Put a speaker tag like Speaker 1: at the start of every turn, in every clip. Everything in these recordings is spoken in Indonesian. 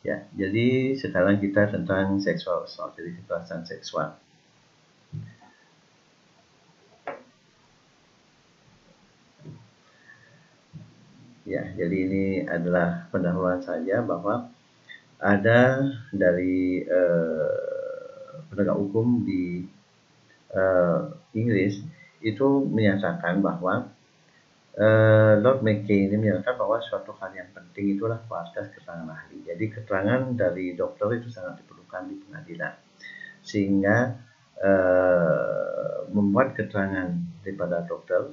Speaker 1: Ya, jadi sekarang kita tentang seksual assault, jadi kekerasan seksual. Ya, jadi ini adalah pendahuluan saja bahwa ada dari penegak hukum di Inggris itu menyatakan bahwa Lord Mackay ini menyatakan bahwa suatu hal yang penting itulah kualitas keterangan ahli. Jadi keterangan dari dokter itu sangat diperlukan di pengadilan, sehingga membuat keterangan daripada dokter,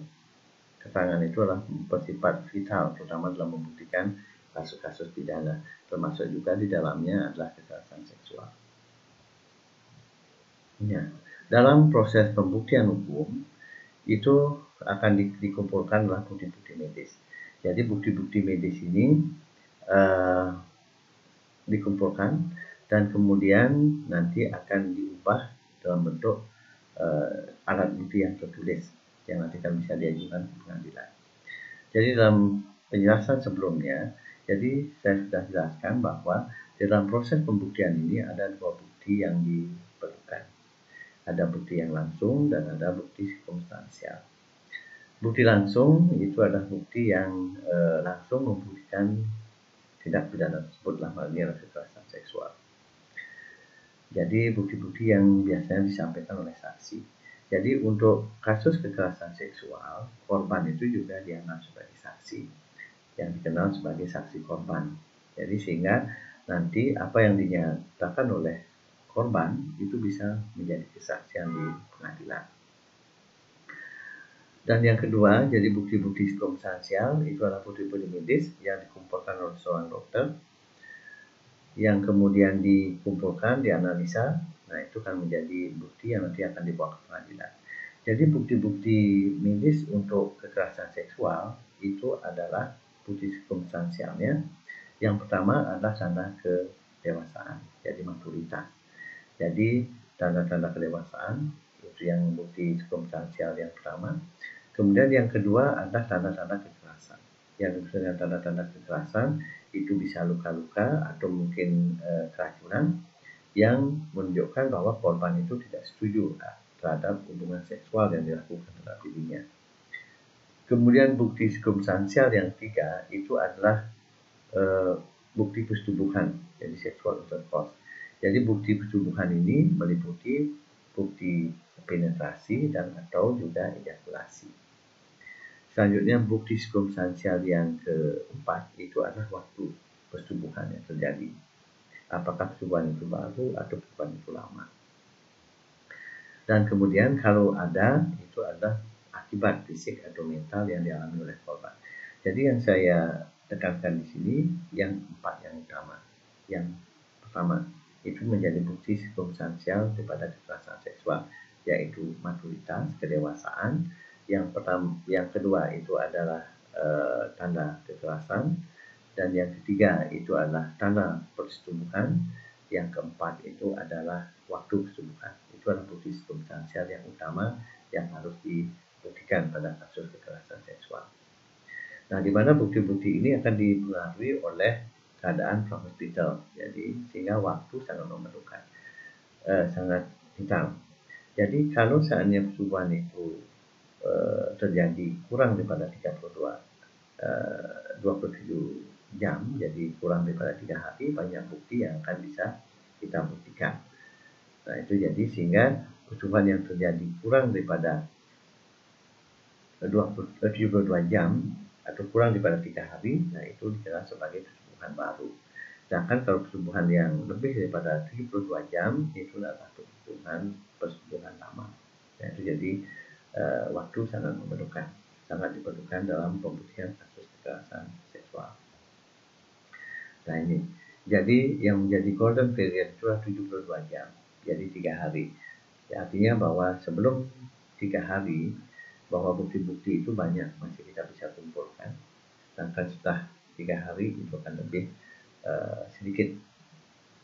Speaker 1: keterangan itu adalah bersifat vital, terutama dalam membuktikan kasus-kasus pidana, termasuk juga di dalamnya adalah kekerasan seksual. Ya. Dalam proses pembuktian hukum itu akan dikumpulkan adalah bukti-bukti medis. Jadi bukti-bukti medis ini dikumpulkan dan kemudian nanti akan diubah dalam bentuk alat bukti yang tertulis yang nanti akan bisa diajukan ke pengadilan. Jadi dalam penjelasan sebelumnya, jadi saya sudah jelaskan bahwa dalam proses pembuktian ini ada dua bukti yang diperlukan. Ada bukti yang langsung dan ada bukti sirkumstansial. Bukti langsung itu adalah bukti yang langsung membuktikan tindak pidana tersebut, dalam hal ini adalah kekerasan seksual. Jadi bukti-bukti yang biasanya disampaikan oleh saksi. Jadi untuk kasus kekerasan seksual, korban itu juga dianggap sebagai saksi, yang dikenal sebagai saksi korban. Jadi sehingga nanti apa yang dinyatakan oleh korban itu bisa menjadi kesaksian di pengadilan. Dan yang kedua, jadi bukti-bukti sirkumstansial itu adalah bukti-bukti medis yang dikumpulkan oleh seorang dokter, yang kemudian dikumpulkan, dianalisa. Nah, itu kan menjadi bukti yang nanti akan dibawa ke pengadilan. Jadi bukti-bukti medis untuk kekerasan seksual itu adalah bukti sirkumstansialnya. Yang pertama adalah tanda kedewasaan, jadi maturitas. Jadi tanda-tanda kedewasaan itu yang bukti sirkumstansial yang pertama. Kemudian yang kedua adalah tanda-tanda kekerasan. Yang dimaksud dengan tanda-tanda kekerasan itu bisa luka-luka atau mungkin keracunan yang menunjukkan bahwa korban itu tidak setuju terhadap hubungan seksual yang dilakukan terhadap dirinya. Kemudian bukti sirkumstansial yang ketiga itu adalah bukti persetubuhan, jadi sexual intercourse. Jadi bukti persetubuhan ini meliputi bukti penetrasi dan atau juga ejakulasi. Selanjutnya bukti sirkumstansial yang keempat itu adalah waktu persetubuhan yang terjadi. Apakah persetubuhan itu baru atau persetubuhan itu lama. Dan kemudian kalau ada, itu adalah akibat fisik atau mental yang dialami oleh korban. Jadi yang saya tekankan di sini yang empat yang utama. Yang pertama itu menjadi bukti sirkumstansial daripada kekerasan seksual, yaitu maturitas, kedewasaan. Yang kedua itu adalah tanda kekerasan, dan yang ketiga itu adalah tanda persetubuhan. Yang keempat itu adalah waktu persetubuhan. Itu adalah bukti sirkumstansial yang utama yang harus dibuktikan pada kasus kekerasan seksual. Nah, di mana bukti-bukti ini akan dipengaruhi oleh keadaan prahospital. Jadi sehingga waktu sangat memerlukan, sangat vital. Jadi kalau seandainya persetubuhan itu terjadi kurang daripada 27 jam, jadi kurang daripada 3 hari, banyak bukti yang akan bisa kita buktikan. Nah, itu jadi sehingga persetubuhan yang terjadi kurang daripada 72 jam atau kurang daripada 3 hari, nah itu dikenal sebagai persetubuhan baru. Sedangkan kalau persetubuhan yang lebih daripada 72 jam, itu adalah persetubuhan lama. Nah, itu jadi waktu sangat diperlukan dalam pembuktian kasus kekerasan seksual. Nah ini, jadi yang menjadi golden period itu adalah 72 jam, jadi 3 hari. Ya, artinya bahwa sebelum 3 hari, bahwa bukti-bukti itu banyak masih kita bisa kumpulkan. Sedangkan setelah 3 hari itu akan lebih sedikit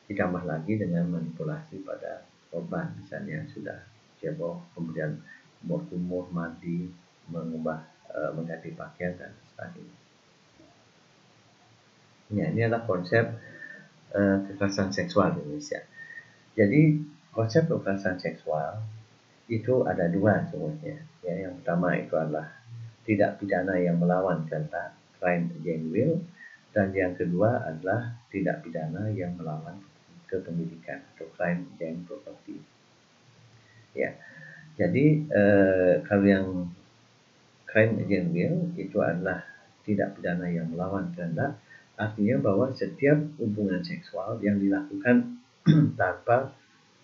Speaker 1: ditambah lagi dengan manipulasi pada korban, misalnya sudah cebok, kemudian kumur-kumur, mandi, mengganti pakaian dan sebagainya. Ya, ini adalah konsep kekerasan seksual di Indonesia. Jadi konsep kekerasan seksual itu ada dua sebenarnya. Ya, yang pertama itu adalah tidak pidana yang melawan kehendak, crime against will, dan yang kedua adalah tidak pidana yang melawan kepemilikan atau crime against property. Ya, jadi kalau yang crime against will itu adalah tidak pidana yang melawan kehendak, artinya bahwa setiap hubungan seksual yang dilakukan tanpa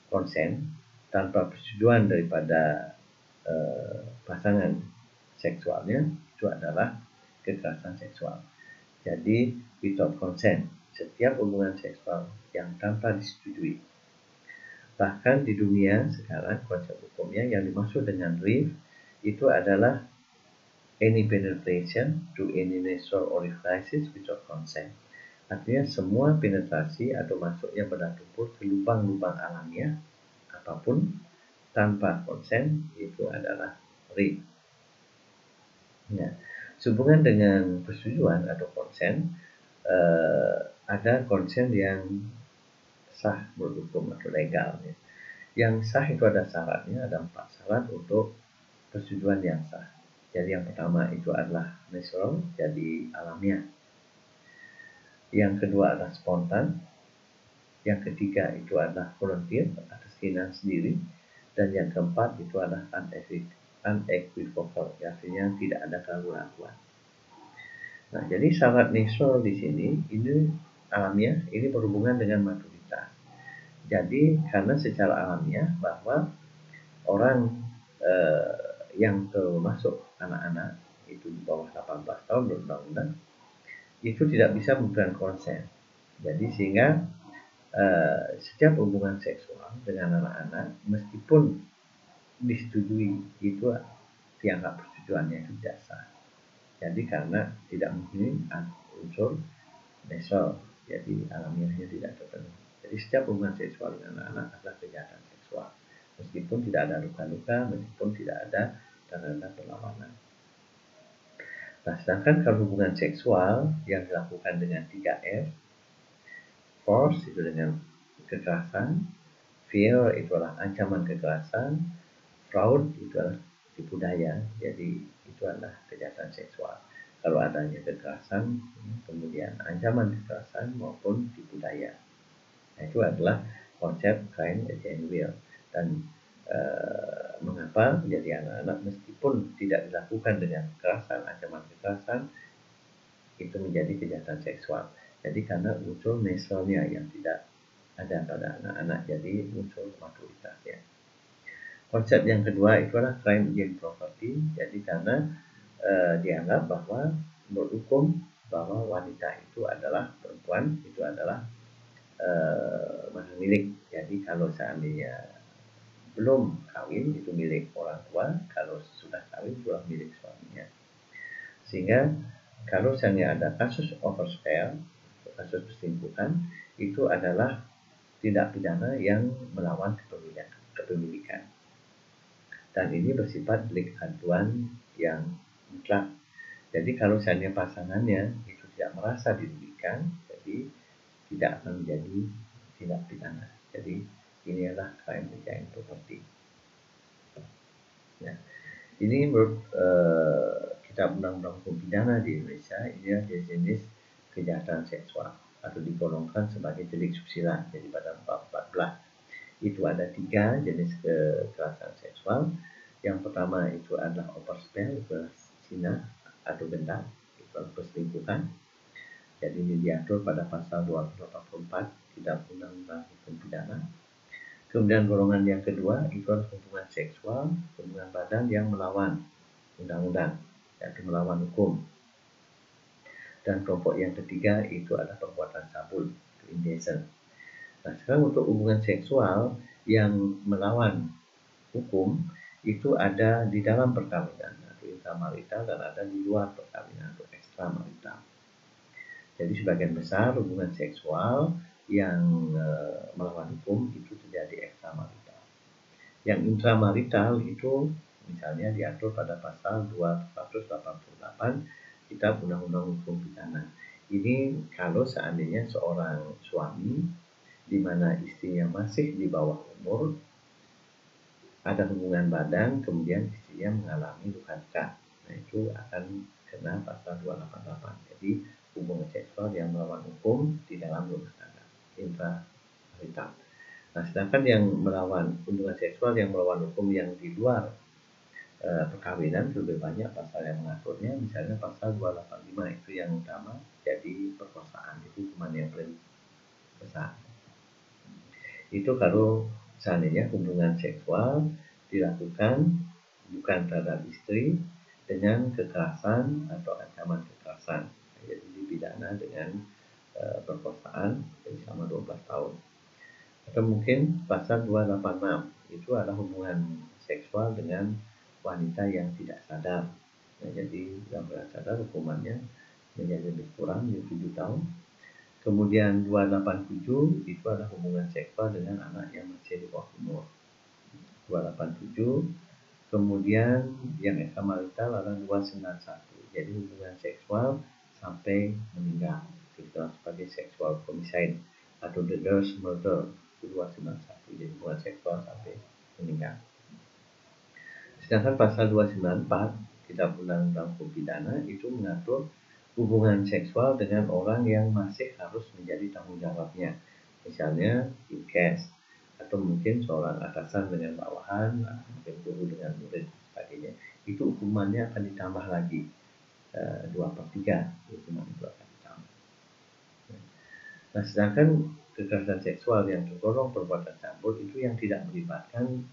Speaker 1: konsen, tanpa persetujuan daripada pasangan seksualnya, itu adalah kekerasan seksual. Jadi without consent, setiap hubungan seksual yang tanpa disetujui. Bahkan di dunia sekarang konsep hukumnya yang dimaksud dengan rape itu adalah any penetration to any nasal orifices without consent. Artinya semua penetrasi atau masuknya pada tubuh ke lubang-lubang alamiah apapun tanpa konsen itu adalah rape. Nah, sehubungan dengan persetujuan atau konsen, ada konsen yang sah menurut hukum atau legal. Ya. Yang sah itu ada syaratnya, ada 4 syarat untuk persetujuan yang sah. Jadi yang pertama itu adalah natural, jadi alamiah. Yang kedua adalah spontan. Yang ketiga itu adalah volunteer, atas keinginan sendiri. Dan yang keempat itu adalah unequivocal, artinya tidak ada keraguan. Nah, jadi syarat natural di sini ini alamiah, ini berhubungan dengan maturitas. Jadi karena secara alamiah bahwa orang yang termasuk anak-anak itu di bawah 18 tahun berundang-undang itu tidak bisa memberikan konsen. Jadi sehingga setiap hubungan seksual dengan anak-anak meskipun disetujui itu dianggap persetujuannya itu tidak sah. Jadi karena tidak mungkin unsur nasal, jadi alamiahnya tidak terpenuhi. Jadi setiap hubungan seksual dengan anak-anak adalah kejahatan seksual, meskipun tidak ada luka-luka, meskipun tidak ada tanda-tanda perlawanan. Nah, sedangkan kalau hubungan seksual yang dilakukan dengan 3F, force itu dengan kekerasan, fear itu adalah ancaman kekerasan, fraud itu adalah tipu daya, jadi itu adalah kejahatan seksual. Kalau adanya kekerasan, kemudian ancaman kekerasan maupun tipu daya, nah, itu adalah konsep crime against will. Dan mengapa menjadi anak-anak meskipun tidak dilakukan dengan kekerasan, ancaman kekerasan itu menjadi kejahatan seksual. Jadi karena unsur nasalnya yang tidak ada pada anak-anak, jadi unsur maturitasnya. Konsep yang kedua itu adalah crime against property. Jadi karena dianggap bahwa menurut hukum bahwa wanita itu adalah perempuan, itu adalah barang milik. Jadi kalau seandainya belum kawin itu milik orang tua, kalau sudah kawin itu milik suaminya. Sehingga kalau seandainya ada kasus overspare, kasus perselingkuhan, itu adalah tindak pidana yang melawan kepemilikan. Dan ini bersifat delik aduan yang mutlak. Jadi kalau seandainya pasangannya itu tidak merasa dirugikan, jadi tidak akan menjadi tindak pidana. Jadi ini adalah crime against property. Nah, ini menurut Kitab Undang-Undang Hukum Pidana di Indonesia, ini adalah jenis kejahatan seksual atau digolongkan sebagai delik susila. Jadi pada bab 14 itu ada 3 jenis kekerasan seksual. Yang pertama itu adalah overspare, itu adalah zina atau benda, itu adalah perselingkuhan. Jadi ini diatur pada pasal 284 Kitab Undang-Undang Hukum Pidana. Kemudian golongan yang kedua itu adalah hubungan seksual, hubungan badan yang melawan undang-undang, yaitu melawan hukum. Dan kelompok yang ketiga itu adalah perbuatan cabul, indecent. Nah, sekarang untuk hubungan seksual yang melawan hukum itu ada di dalam perkawinan atau intramarital dan ada di luar perkawinan atau ekstramarital. Jadi sebagian besar hubungan seksual yang melawan hukum itu terjadi ekstramarital. Yang intramarital itu misalnya diatur pada pasal 288 Kitab Undang-Undang Hukum Pidana. Ini kalau seandainya seorang suami di mana istrinya masih di bawah umur, ada hubungan badan, kemudian istrinya mengalami luka-luka. Nah, itu akan kena pasal 288. Jadi, hubungan seksual yang melawan hukum di dalam rumah tangga, intramarital. Nah, sedangkan yang melawan hubungan seksual yang melawan hukum yang di luar perkawinan lebih banyak pasal yang mengaturnya. Misalnya pasal 285 itu yang utama, jadi perkosaan itu hukuman yang paling besar. Itu kalau seandainya hubungan seksual dilakukan bukan terhadap istri dengan kekerasan atau ancaman kekerasan, jadi dipidana dengan perkosaan selama 12 tahun. Atau mungkin pasal 286 itu adalah hubungan seksual dengan wanita yang tidak sadar. Nah, jadi yang tidak sadar hukumannya menjadi lebih kurang 7 tahun. Kemudian 287 itu adalah hubungan seksual dengan anak yang masih di bawah umur. 287. Kemudian yang ekstramarital adalah 291. Jadi hubungan seksual sampai meninggal, dikenal sebagai sexual homicide atau the girl's murder, 291. Jadi hubungan seksual sampai meninggal. Sedangkan pasal 294 Kitab Undang-Undang Hukum Pidana itu mengatur hubungan seksual dengan orang yang masih harus menjadi tanggung jawabnya. Misalnya incest, atau mungkin seorang atasan dengan bawahan, atau mungkin guru dengan murid, sebagainya. Itu hukumannya akan ditambah lagi 2/3 hukuman itu akan ditambah. Nah, sedangkan kekerasan seksual yang tergolong perbuatan cabul itu yang tidak melibatkan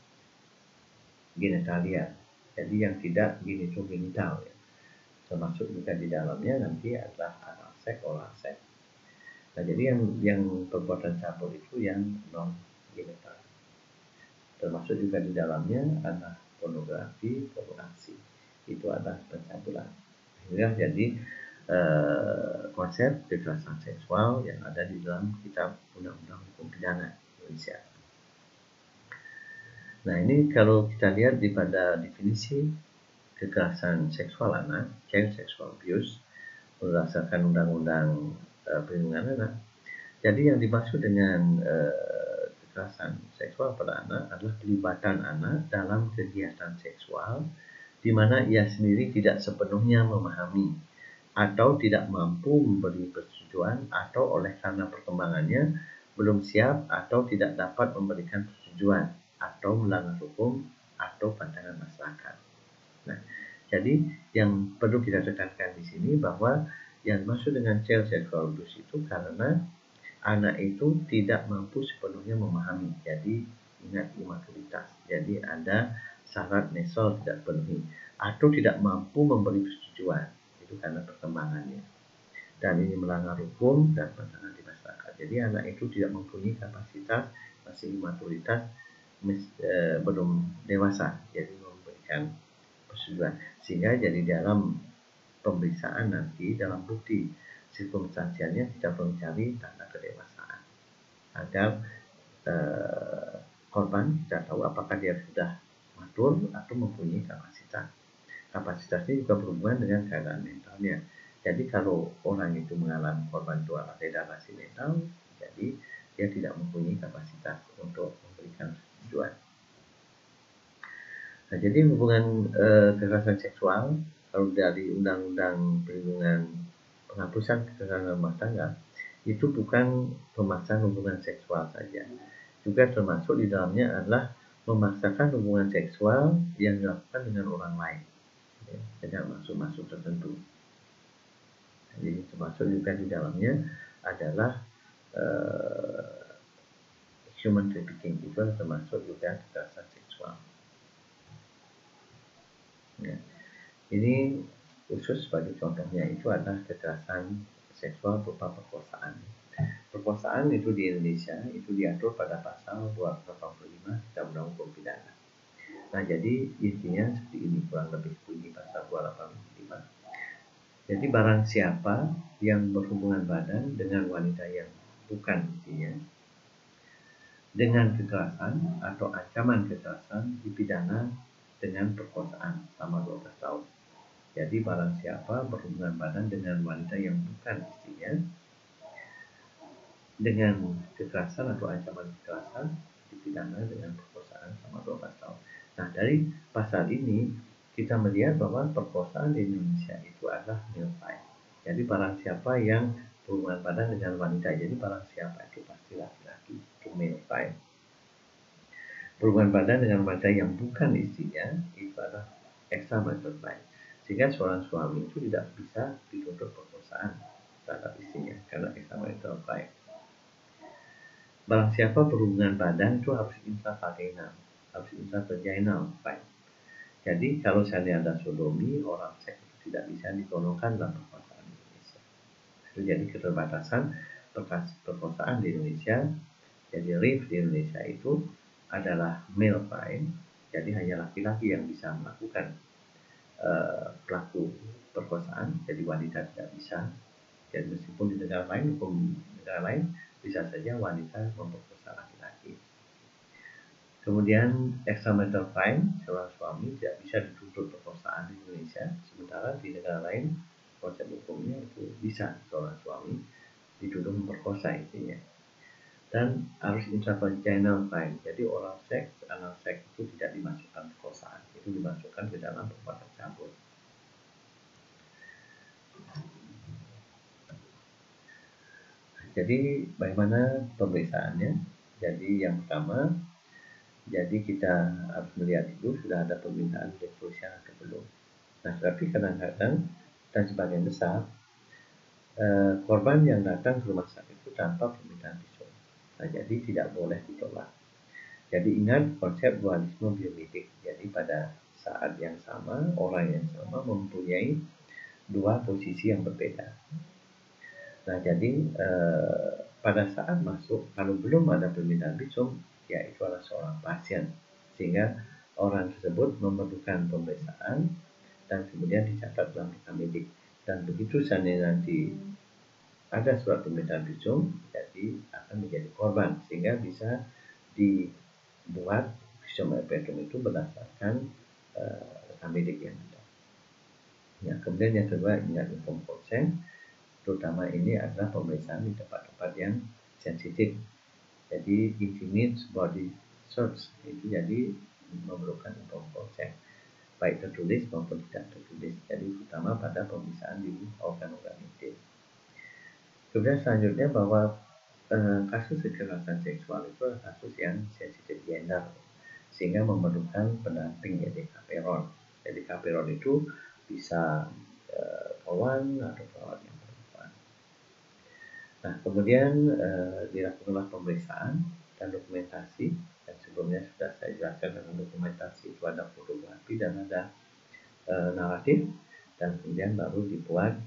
Speaker 1: genitalia, jadi yang tidak genitogenital, ya. Termasuk juga di dalamnya nanti adalah anal seks, oral seks. Nah, jadi yang perbuatan cabul itu yang non genital. Termasuk juga di dalamnya adalah pornografi, pornografi. Itu adalah pencabulan. Inilah jadi konsep kekerasan seksual yang ada di dalam Kitab Undang-Undang Hukum Pidana Indonesia. Nah, ini kalau kita lihat di pada definisi kekerasan seksual anak, child sexual abuse, berdasarkan Undang-Undang Perlindungan Anak. Jadi yang dimaksud dengan kekerasan seksual pada anak adalah pelibatan anak dalam kegiatan seksual di mana ia sendiri tidak sepenuhnya memahami atau tidak mampu memberi persetujuan, atau oleh karena perkembangannya belum siap atau tidak dapat memberikan persetujuan, atau melanggar hukum atau pandangan masyarakat. Nah, jadi yang perlu kita tekankan di sini bahwa yang dimaksud dengan child sexual abuse itu karena anak itu tidak mampu sepenuhnya memahami. Jadi ingat imaturitas. Jadi ada syarat nesol tidak penuhi atau tidak mampu memberi persetujuan. Itu karena perkembangannya. Dan ini melanggar hukum dan pandangan di masyarakat. Jadi anak itu tidak mempunyai kapasitas, masih imaturitas, belum dewasa. Jadi memberikan persetujuan. Sehingga jadi dalam pemeriksaan nanti, dalam bukti sirkumstansialnya kita perlu mencari tanda kedewasaan agar korban kita tahu apakah dia sudah matur atau mempunyai kapasitas. Kapasitasnya juga berhubungan dengan keadaan mentalnya. Jadi kalau orang itu mengalami korban itu retardasi mental, jadi dia tidak mempunyai kapasitas untuk memberikan persetujuan. Nah, jadi hubungan kekerasan seksual kalau dari Undang-Undang Perlindungan Penghapusan Kekerasan Rumah Tangga itu bukan pemaksaan hubungan seksual saja, juga termasuk di dalamnya adalah memaksakan hubungan seksual yang dilakukan dengan orang lain, ya, dengan maksud-maksud tertentu. Jadi termasuk juga di dalamnya adalah human trafficking, itu termasuk juga kekerasan seksual. Ya. Ini khusus sebagai contohnya itu adalah kekerasan seksual berupa perkosaan. Perkosaan itu di Indonesia itu diatur pada pasal 285 Kitab Undang-Undang Hukum Pidana. Nah, jadi intinya seperti ini, kurang lebih bunyi pasal 285. Jadi barang siapa yang berhubungan badan dengan wanita yang bukan istrinya dengan kekerasan atau ancaman kekerasan dipidana dengan perkosaan selama 12 tahun. Jadi barang siapa berhubungan badan dengan wanita yang bukan istrinya dengan kekerasan atau ancaman kekerasan dipidana dengan perkosaan sama 12 tahun. Nah, dari pasal ini kita melihat bahwa perkosaan di Indonesia itu adalah male crime. Jadi barang siapa yang berhubungan badan dengan wanita, jadi barang siapa itu pasti laki-laki, itu male crime. Berhubungan badan dengan wanita yang bukan istrinya itu adalah extramarital crime. Sehingga seorang suami itu tidak bisa dituntut perkosaan terhadap istrinya karena extramarital crime. Barang siapa berhubungan badan itu harus intravaginal, harus intravaginal crime. Jadi kalau seandainya ada sodomi, orang seks itu tidak bisa digolongkan dalam perkosaan di Indonesia. Itu jadi keterbatasan perkosaan di Indonesia. Jadi rape di Indonesia itu adalah male crime. Jadi hanya laki-laki yang bisa melakukan pelaku perkosaan. Jadi wanita tidak bisa. Jadi meskipun di negara lain, hukum negara lain bisa saja wanita memperkosa laki-laki. Kemudian extramarital crime, seorang suami tidak bisa dituntut perkosaan di Indonesia, sementara di negara lain konsep hukumnya itu bisa seorang suami dituduh memperkosa istrinya. Dan harus intravaginal crime, jadi oral seks, anal seks itu tidak dimasukkan perkosaan, itu dimasukkan ke dalam perbuatan cabul. Jadi bagaimana pemeriksaannya? Jadi yang pertama, jadi kita harus melihat itu sudah ada permintaan deposisian atau belum. Nah, tapi kadang-kadang dan sebagian besar korban yang datang ke rumah sakit itu tanpa permintaan visum. Nah, jadi tidak boleh ditolak. Jadi ingat konsep dualisme biomedik. Jadi pada saat yang sama, orang yang sama mempunyai dua posisi yang berbeda. Nah, jadi pada saat masuk, kalau belum ada permintaan visum, ya itu adalah seorang pasien. Sehingga orang tersebut memerlukan pemeriksaan dan kemudian dicatat dalam rekam medik. Dan begitu seandainya nanti ada surat permintaan visum, jadi akan menjadi korban. Sehingga bisa dibuat visum et repertum itu berdasarkan rekam medik yang ada. Ya, kemudian yang kedua, ingat informed consent. Terutama ini adalah pemeriksaan di tempat-tempat yang sensitif. Jadi intimate body search itu jadi memerlukan informed consent, baik tertulis maupun tidak tertulis. Jadi terutama pada pemeriksaan di organ-organ intim. Kemudian selanjutnya bahwa kasus kekerasan seksual itu adalah kasus yang sensitif gender, sehingga memerlukan pendamping yaitu kaperon. Jadi kaperon itu bisa kawan atau perawat yang perempuan. Nah, kemudian dilakukanlah pemeriksaan dan dokumentasi. Dan sebelumnya sudah saya jelaskan dalam dokumentasi itu ada fotografi dan ada naratif, dan kemudian baru dibuat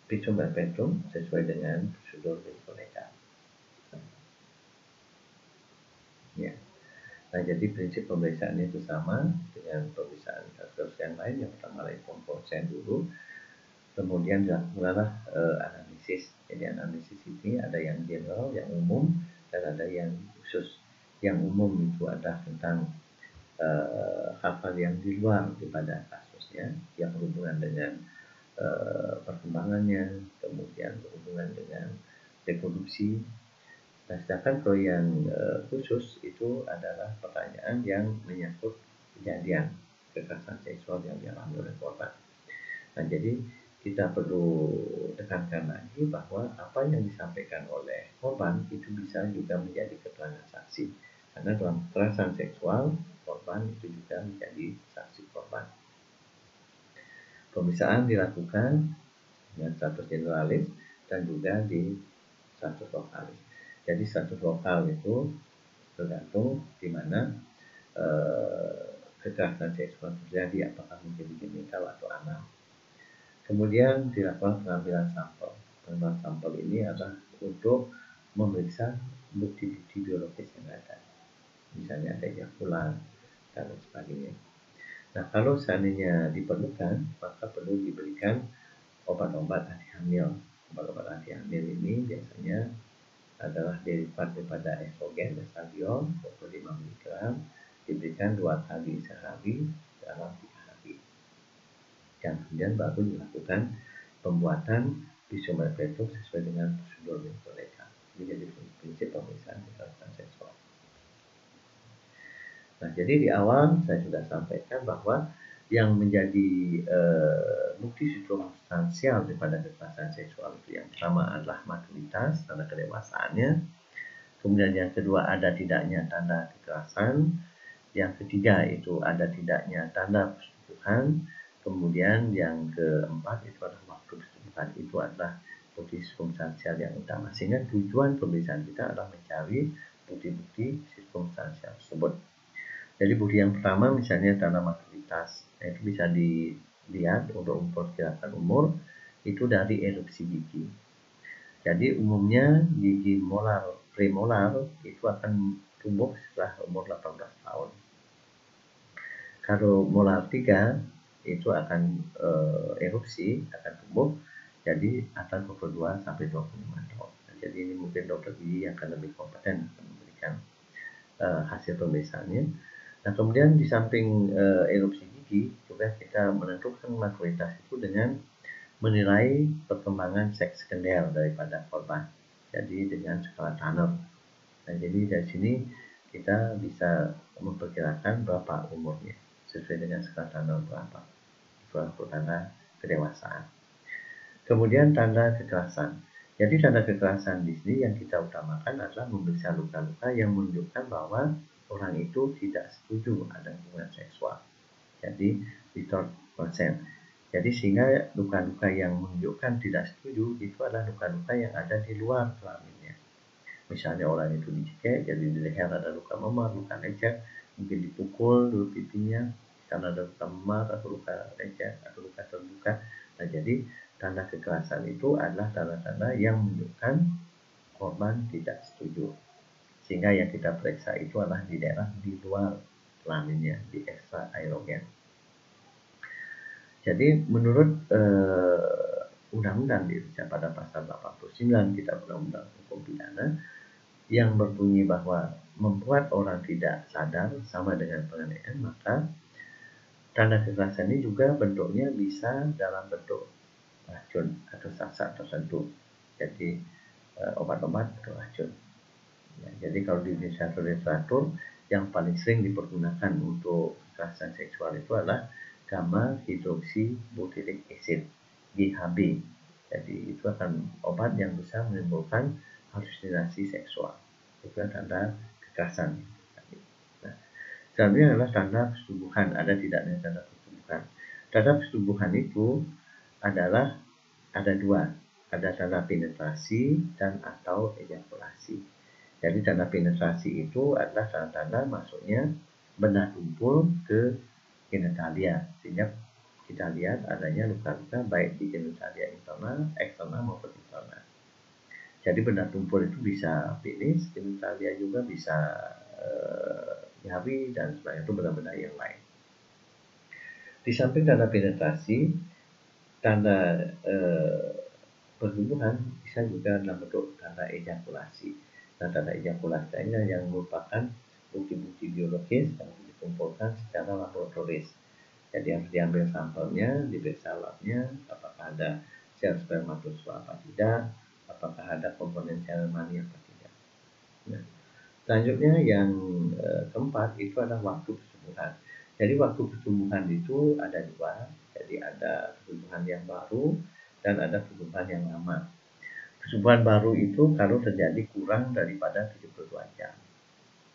Speaker 1: visum et repertum sesuai dengan prosedur mediko legal. Ya. Nah, jadi prinsip pemeriksaannya itu sama dengan pemeriksaan kasus yang lain. Yang pertama informed consent dulu, kemudian dilakukanlah analisis. Jadi analisis ini ada yang general, yang umum, dan ada yang khusus. Yang umum itu ada tentang hal-hal yang di luar daripada kasusnya, yang berhubungan dengan perkembangannya, kemudian berhubungan dengan reproduksi. Nah, sedangkan kalau yang khusus itu adalah pertanyaan yang menyangkut kejadian kekerasan seksual yang dialami oleh korban. Nah, jadi kita perlu tekankan lagi bahwa apa yang disampaikan oleh korban itu bisa juga menjadi keterangan saksi. Karena dalam kekerasan seksual, korban itu juga menjadi saksi korban. Pemeriksaan dilakukan dengan status generalis dan juga di status lokalis. Jadi status lokal itu tergantung di mana kekerasan seksual terjadi, apakah mungkin genital atau anal. Kemudian dilakukan pengambilan sampel. Pengambilan sampel ini adalah untuk memeriksa bukti-bukti biologis yang ada. Misalnya ada ejakulat dan lain sebagainya. Nah, kalau seandainya diperlukan, maka perlu diberikan obat-obat anti hamil. Obat-obat anti hamil ini biasanya adalah derivat daripada estrogen, estradiol 25 mg, diberikan 2 kali sehari dalam 3 dan kemudian baru dilakukan pembuatan visum et retum sesuai dengan prosedur mereka. Ini jadi prinsip pemeriksaan kekerasan seksual. Nah, jadi di awal saya sudah sampaikan bahwa yang menjadi bukti substansial daripada kekerasan seksual itu yang pertama adalah maturitas, tanda kedewasaannya. Kemudian yang kedua ada tidaknya tanda kekerasan. Yang ketiga itu ada tidaknya tanda persetubuhan. Kemudian yang keempat itu adalah waktu persetubuhan. Itu adalah bukti substansial yang utama. Sehingga tujuan pemeriksaan kita adalah mencari bukti-bukti substansial tersebut. Jadi bukti yang pertama misalnya tanda maturitas, itu bisa dilihat untuk memperkirakan umur itu dari erupsi gigi. Jadi umumnya gigi molar, premolar itu akan tumbuh setelah umur 18 tahun. Kalau molar 3 itu akan erupsi, akan tumbuh jadi antara 22 sampai 25 tahun. Jadi ini mungkin dokter gigi yang akan lebih kompeten memberikan hasil pemeriksaannya. Nah, kemudian di samping erupsi gigi juga kita menentukan maturitas itu dengan menilai perkembangan seks sekunder daripada korban. Jadi dengan skala Tanner. Nah, jadi dari sini kita bisa memperkirakan berapa umurnya sesuai dengan skala Tanner berapa. Itu adalah tanda kedewasaan. Kemudian tanda kekerasan. Jadi tanda kekerasan di sini yang kita utamakan adalah memeriksa luka-luka yang menunjukkan bahwa orang itu tidak setuju ada hubungan seksual. Jadi without consent. Jadi sehingga luka-luka yang menunjukkan tidak setuju itu adalah luka-luka yang ada di luar kelaminnya. Misalnya orang itu dicekik, jadi di leher ada luka memar, luka lecet, mungkin dipukul dulu pipinya, karena ada luka memar atau luka lecet atau luka terbuka. Nah, jadi tanda kekerasan itu adalah tanda-tanda yang menunjukkan korban tidak setuju. Sehingga yang kita periksa itu adalah di daerah di luar kelaminnya, di ekstra erogen. Jadi menurut undang-undang di Indonesia pada pasal 89 Kitab Undang-Undang Hukum Pidana yang berbunyi bahwa membuat orang tidak sadar sama dengan penganiayaan, maka tanda kekerasan ini juga bentuknya bisa dalam bentuk racun atau zat tertentu. Jadi obat-obat atau racun. Ya, jadi kalau di literatur yang paling sering dipergunakan untuk kekerasan seksual itu adalah gamma hidroksibutyric acid (GHB). Jadi itu akan obat yang bisa menimbulkan halusinasi seksual. Itu tanda kekerasan. Nah, selanjutnya adalah tanda persetubuhan. Ada tidaknya tanda persetubuhan. Tanda persetubuhan itu adalah ada dua. Ada tanda penetrasi dan atau ejakulasi. Jadi tanda penetrasi itu adalah tanda-tanda masuknya benda tumpul ke genitalia, sehingga kita lihat adanya luka-luka baik di genitalia internal, eksternal maupun internal. Jadi benda tumpul itu bisa penis, genitalia juga bisa jari dan sebagainya, itu benda-benda yang lain. Di samping tanda penetrasi, tanda perhubungan bisa juga dalam bentuk tanda ejakulasi. Nah, tanda ejakulasi ini yang merupakan bukti-bukti biologis yang dikumpulkan secara laboratoris. Jadi harus diambil sampelnya, diperiksa labnya, apakah ada sel spermatozoa apa tidak, apakah ada komponen sel mani apa tidak. Nah, selanjutnya yang keempat itu adalah waktu pertumbuhan. Jadi waktu pertumbuhan itu ada dua. Jadi ada pertumbuhan yang baru dan ada pertumbuhan yang lama. Pertumbuhan baru itu kalau terjadi kurang daripada 72 jam.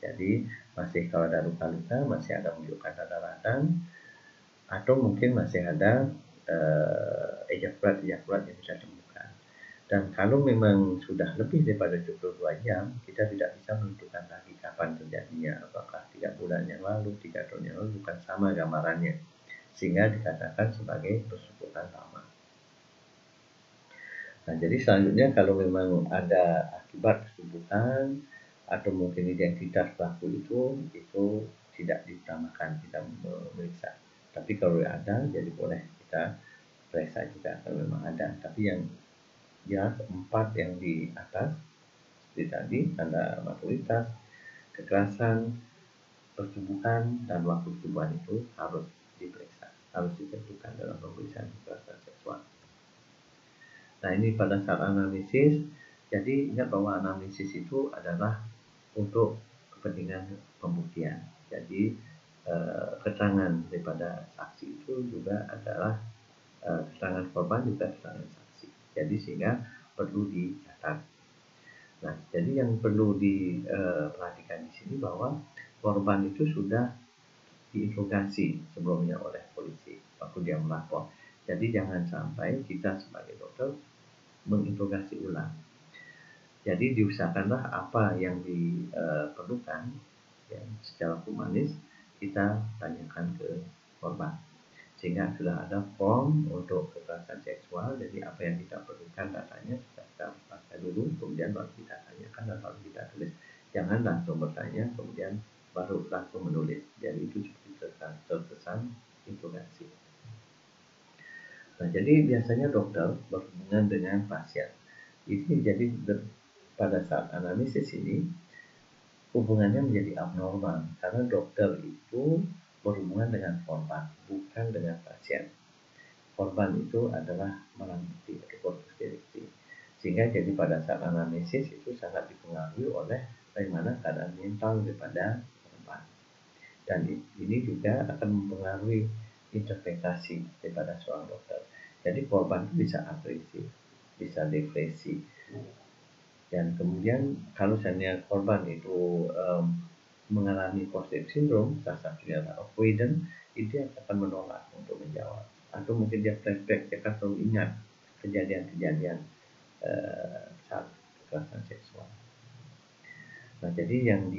Speaker 1: Jadi masih kalau ada luka-luka, masih ada menunjukkan tanda radang, atau mungkin masih ada ejakulat yang bisa ditemukan. Dan kalau memang sudah lebih daripada 72 jam, kita tidak bisa menentukan lagi kapan terjadinya. Apakah 3 bulan yang lalu, 3 tahun yang lalu, bukan sama gambarannya. Sehingga dikatakan sebagai persetubuhan lama. Nah, jadi selanjutnya kalau memang ada akibat persetubuhan atau mungkin identitas pelaku itu tidak diutamakan kita memeriksa. Tapi kalau ada, jadi boleh kita periksa juga kalau memang ada. Tapi yang jelas 4 yang di atas seperti tadi, tanda maturitas, kekerasan, persetubuhan, dan waktu persetubuhan itu harus diperiksa. harus ditentukan dalam pemeriksaan kekerasan seksual. Nah, ini pada saat anamnesis, jadi ingat bahwa anamnesis itu adalah untuk kepentingan pembuktian. Jadi keterangan daripada saksi itu juga adalah keterangan korban juga keterangan saksi. Jadi sehingga perlu dicatat. Nah, jadi yang perlu diperhatikan di sini bahwa korban itu sudah diinterogasi sebelumnya oleh polisi waktu dia melapor. Jadi jangan sampai kita sebagai dokter menginterogasi ulang. Jadi diusahakanlah apa yang diperlukan ya, secara humanis kita tanyakan ke korban. Sehingga sudah ada form untuk kekerasan seksual, jadi apa yang kita perlukan datanya kita pakai dulu, kemudian baru kita tanyakan dan baru kita tulis. Jangan langsung bertanya kemudian baru langsung menulis. Jadi itu seperti terkesan interogasi. Nah, jadi biasanya dokter berhubungan dengan pasien. Ini jadi pada saat analisis ini hubungannya menjadi abnormal karena dokter itu berhubungan dengan korban, bukan dengan pasien. Korban itu adalah barang bukti atau korpus delikti. Sehingga jadi pada saat analisis itu sangat dipengaruhi oleh bagaimana keadaan mental daripada korban. Dan ini juga akan mempengaruhi interpretasi daripada seorang dokter. Jadi korban itu bisa agresif, bisa depresi. Dan kemudian kalau misalnya korban itu mengalami post-traumatic syndrome, salah satunya adalah avoidant, dia akan menolak untuk menjawab. Atau mungkin dia flashback, dia akan selalu ingat kejadian-kejadian saat kekerasan seksual. Nah, jadi yang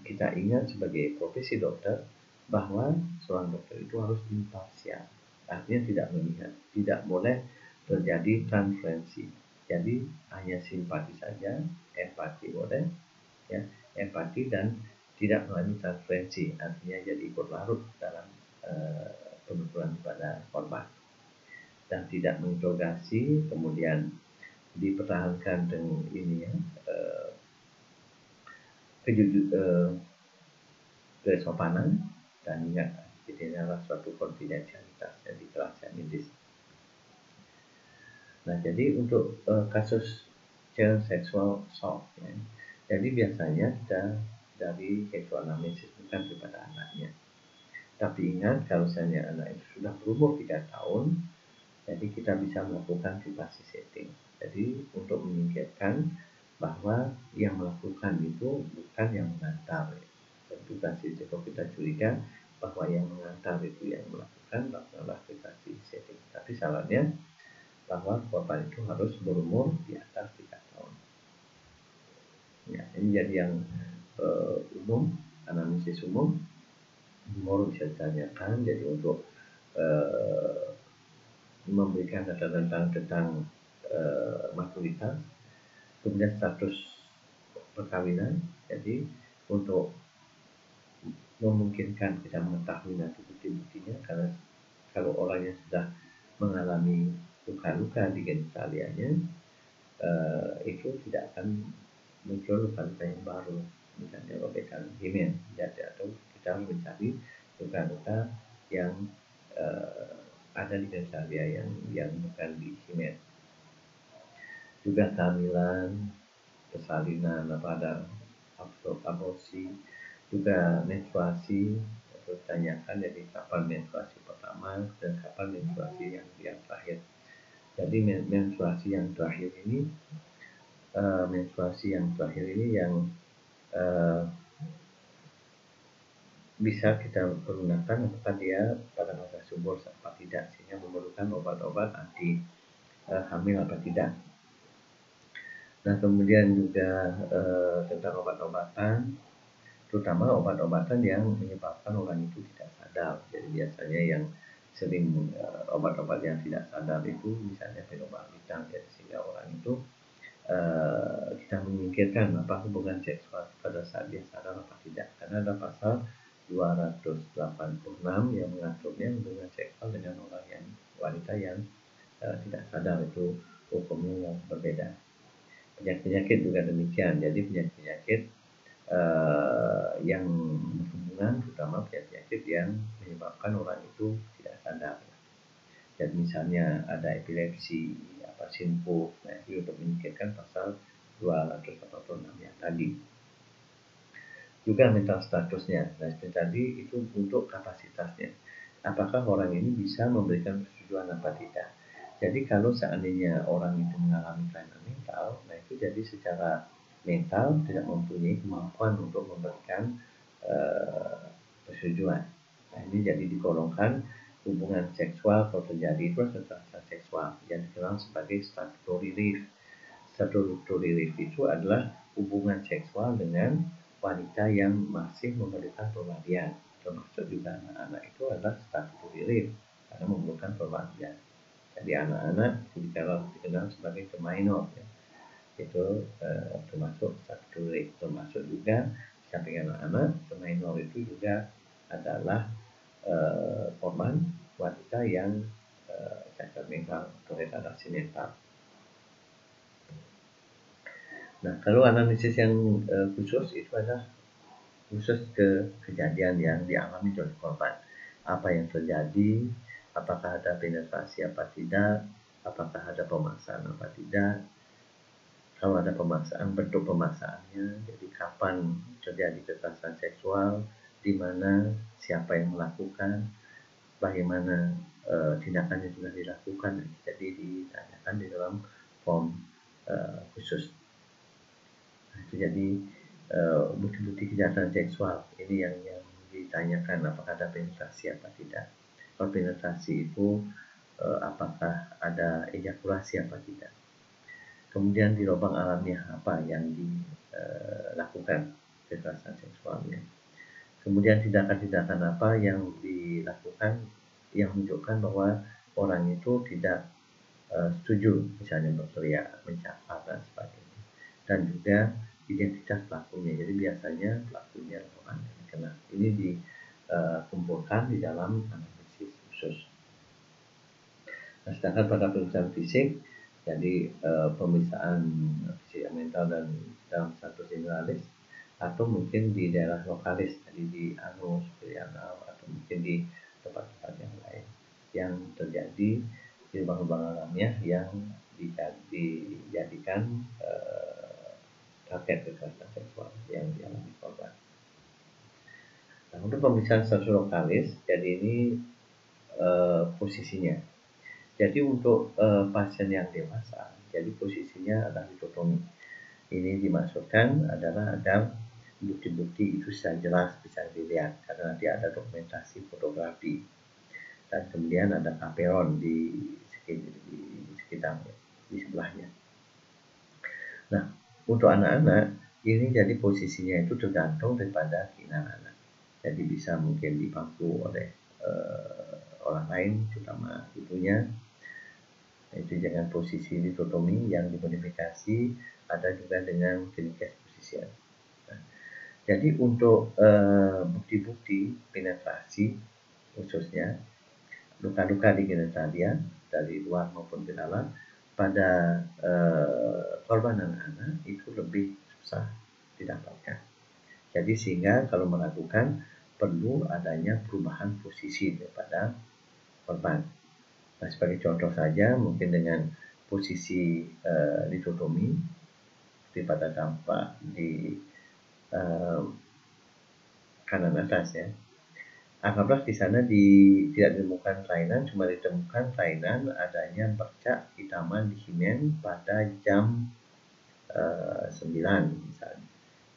Speaker 1: kita ingat sebagai profesi dokter, bahwa seorang dokter itu harus imparsial. Artinya tidak melihat, tidak boleh terjadi transferensi. Jadi hanya simpati saja, empati boleh, ya, empati dan tidak mengalami transferensi, artinya jadi ikut larut dalam penuturan pada korban dan tidak menginterogasi, kemudian dipertahankan dengan ini ya kesopanan dan ingat ini adalah suatu konfidensialitas yang dikerahkan medis. Nah, jadi untuk kasus child sexual assault ya, jadi biasanya kita dari sexual anamnesis bukan kepada anaknya. Tapi ingat kalau misalnya anak itu sudah berumur 3 tahun, jadi kita bisa melakukan privasi setting. Jadi untuk menyingkirkan bahwa yang melakukan itu bukan yang mengantar. Dan privasi setting kita curiga bahwa yang mengantar itu yang melakukan, lakukanlah privasi setting. Tapi salahnya bahwa korban itu harus berumur di atas 3 tahun. Ya, ini jadi yang umum, analisis umum, umur bisa ditanyakan. Jadi untuk memberikan data tentang maturitas, kemudian status perkawinan. Jadi untuk memungkinkan kita mengetahui nanti bukti-buktinya, karena kalau orang yang sudah mengalami luka-luka di genitalianya, itu tidak akan muncul luka-luka yang baru, misalnya robekan himen, atau kita harus mencari luka-luka yang ada di genitalia yang bukan di himen. Juga kehamilan, persalinan, ada aborsi, juga menstruasi. Tanyakan jadi kapan menstruasi pertama dan kapan menstruasi yang terakhir. Jadi menstruasi yang terakhir ini yang bisa kita gunakan apakah dia pada masa subur apa tidak, sehingga memerlukan obat-obat anti hamil apa tidak. Nah, kemudian juga tentang obat-obatan, terutama obat-obatan yang menyebabkan orang itu tidak sadar. Jadi biasanya yang sering obat-obat yang tidak sadar itu misalnya fenobarbital, ya, sehingga orang itu kita menyingkirkan apa hubungan seksual pada saat dia sadar apa tidak, karena ada pasal 286 yang mengaturnya hubungan seksual dengan orang yang wanita yang tidak sadar, itu hukumnya yang berbeda. Penyakit juga demikian. Jadi penyakit yang berhubungan kandungan, terutama penyakit yang menyebabkan orang itu tidak sadar. Dan misalnya ada epilepsi, sinkope, nah itu untuk menyingkirkan pasal 286 yang tadi. Juga mental statusnya, nah seperti tadi itu untuk kapasitasnya. Apakah orang ini bisa memberikan persetujuan apa tidak? Jadi kalau seandainya orang itu mengalami kelainan mental, nah itu jadi secara mental tidak mempunyai kemampuan untuk memberikan persetujuan. Nah ini jadi digolongkan hubungan seksual kalau terjadi itu kekerasan seksual yang dikenal sebagai statutory rape. Statutory rape itu adalah hubungan seksual dengan wanita yang masih memerlukan perwalian, termasuk juga anak-anak itu adalah statutory rape karena memerlukan perwalian. Jadi anak-anak itu dikenal sebagai minor, ya. Itu termasuk statutory rape, termasuk juga samping anak-anak, minor itu juga adalah korban wanita yang cacat mental atau retardasi mental. Nah, kalau analisis yang khusus itu adalah khusus ke kejadian yang dialami oleh korban. Apa yang terjadi, apakah ada penetrasi apa tidak, apakah ada pemaksaan apa tidak. Kalau ada pemaksaan, bentuk pemaksaannya, jadi kapan terjadi kekerasan seksual, di mana, siapa yang melakukan, bagaimana tindakan yang sudah dilakukan, jadi ditanyakan di dalam form khusus. Itu jadi bukti-bukti kejahatan seksual ini yang ditanyakan, apakah ada penetrasi apa tidak. Kalau penetrasi itu apakah ada ejakulasi apa tidak. Kemudian di lubang alamnya apa yang dilakukan kekerasan seksualnya. Kemudian tindakan-tindakan apa yang dilakukan yang menunjukkan bahwa orang itu tidak setuju, misalnya berteriak, mencakar dan sebagainya. Dan juga identitas pelakunya. Jadi biasanya pelakunya adalah orang yang dikenal. Ini dikumpulkan di dalam analisis khusus. Nah, sedangkan pada pemeriksaan fisik, jadi pemeriksaan fisik mental dan dalam status generalis, atau mungkin di daerah lokalis, jadi di anus, perianal, atau mungkin di tempat-tempat yang lain yang terjadi di lubang-lubang alamnya yang dijadikan target kekerasan seksual yang dialami korban. Nah, untuk pemeriksaan status lokalis, jadi ini posisinya. Jadi untuk pasien yang dewasa, jadi posisinya adalah dikotomi. Ini dimaksudkan adalah agar bukti-bukti itu secara jelas bisa dilihat, karena nanti ada dokumentasi fotografi dan kemudian ada kaperon di sekitarnya, di sebelahnya. Nah, untuk anak-anak ini jadi posisinya itu tergantung daripada keinginan anak. Jadi bisa mungkin dipangku oleh orang lain, terutama ibunya. Itu dengan posisi dikotomi yang dimodifikasi, ada juga dengan klinik posisian. Nah, jadi untuk bukti-bukti penetrasi khususnya luka-luka di genitalia dari luar maupun ke dalam pada korban anak-anak itu lebih susah didapatkan. Jadi sehingga kalau melakukan perlu adanya perubahan posisi daripada korban. Nah, sebagai contoh saja mungkin dengan posisi litotomi seperti pada tampak di kanan atas, ya. Anggaplah di sana tidak ditemukan kelainan, cuma ditemukan kelainan adanya bercak hitaman di himen pada jam 9 misalnya.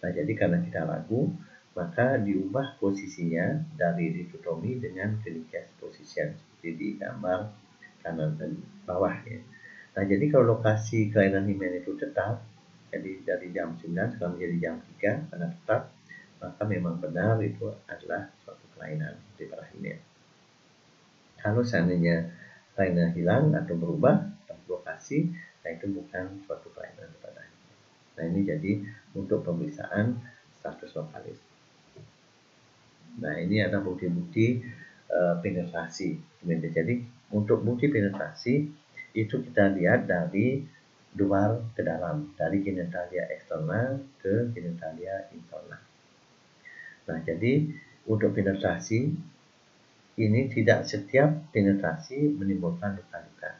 Speaker 1: Nah, jadi karena kita ragu, maka diubah posisinya dari litotomi dengan klinik position seperti di gambar kanan dan bawah, ya. Nah, jadi kalau lokasi kelainan himen itu tetap, jadi dari jam 9 sekarang menjadi jam 3 karena tetap, maka memang benar itu adalah suatu kelainan di pada himen. Kalau seandainya kelainan hilang atau berubah lokasi, nah itu bukan suatu kelainan pada himen. Nah, ini jadi untuk pemeriksaan status lokalis. Nah, ini ada bukti-bukti penetrasi. Jadi untuk bukti penetrasi itu kita lihat dari luar ke dalam, dari genitalia eksternal ke genitalia internal. Nah, jadi untuk penetrasi, ini tidak setiap penetrasi menimbulkan luka-luka.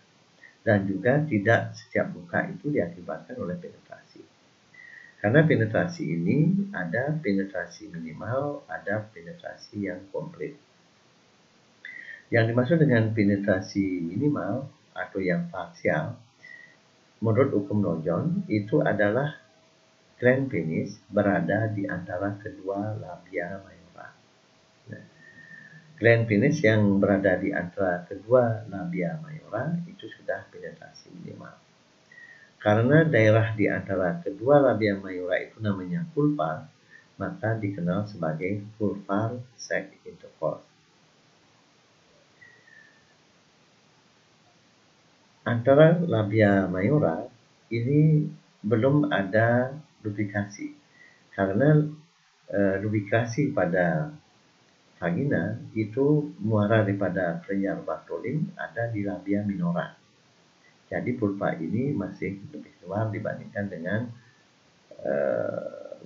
Speaker 1: Dan juga tidak setiap luka itu diakibatkan oleh penetrasi. Karena penetrasi ini ada penetrasi minimal, ada penetrasi yang komplit. Yang dimaksud dengan penetrasi minimal atau yang parsial, menurut hukum Nojon, itu adalah gland penis berada di antara kedua labia mayora. Nah, gland penis yang berada di antara kedua labia mayora itu sudah penetrasi minimal. Karena daerah di antara kedua labia mayora itu namanya vulva, maka dikenal sebagai vulvar sex intercourse. Antara labia mayora ini belum ada lubrikasi, karena lubrikasi pada vagina itu muara daripada kelenjar Bartholin ada di labia minora. Jadi vulva ini masih lebih luar dibandingkan dengan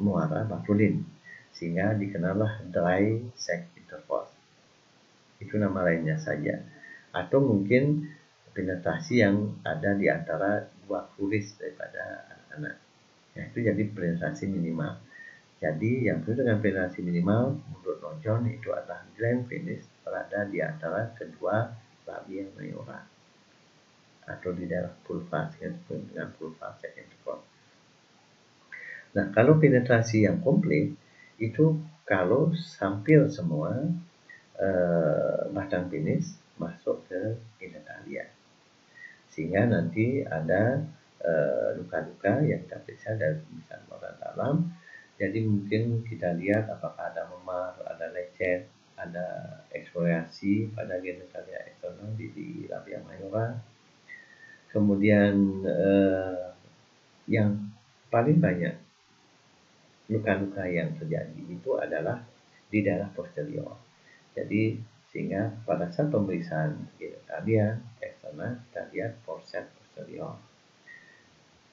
Speaker 1: muara Bartholin, sehingga dikenallah dry sex intercourse. Itu nama lainnya saja. Atau mungkin penetrasi yang ada di antara dua kuris daripada anak-anak. Ya, itu jadi penetrasi minimal. Jadi yang disebut dengan penetrasi minimal menurut Nojon itu adalah gland penis berada di antara kedua labia mayora atau di daerah vulva, dengan vulva sex intercourse. Nah, kalau penetrasi yang komplit itu kalau hampir semua batang penis masuk ke genitalia, sehingga nanti ada luka-luka yang kita periksa dari pemeriksaan organ dalam. Jadi mungkin kita lihat apakah ada memar, ada lecet, ada eksfoliasi pada genitalia eksternal di labia mayora. Kemudian yang paling banyak luka-luka yang terjadi itu adalah di daerah posterior. Jadi sehingga pada saat pemeriksaan genitalia eksternal kita lihat forceps posterior.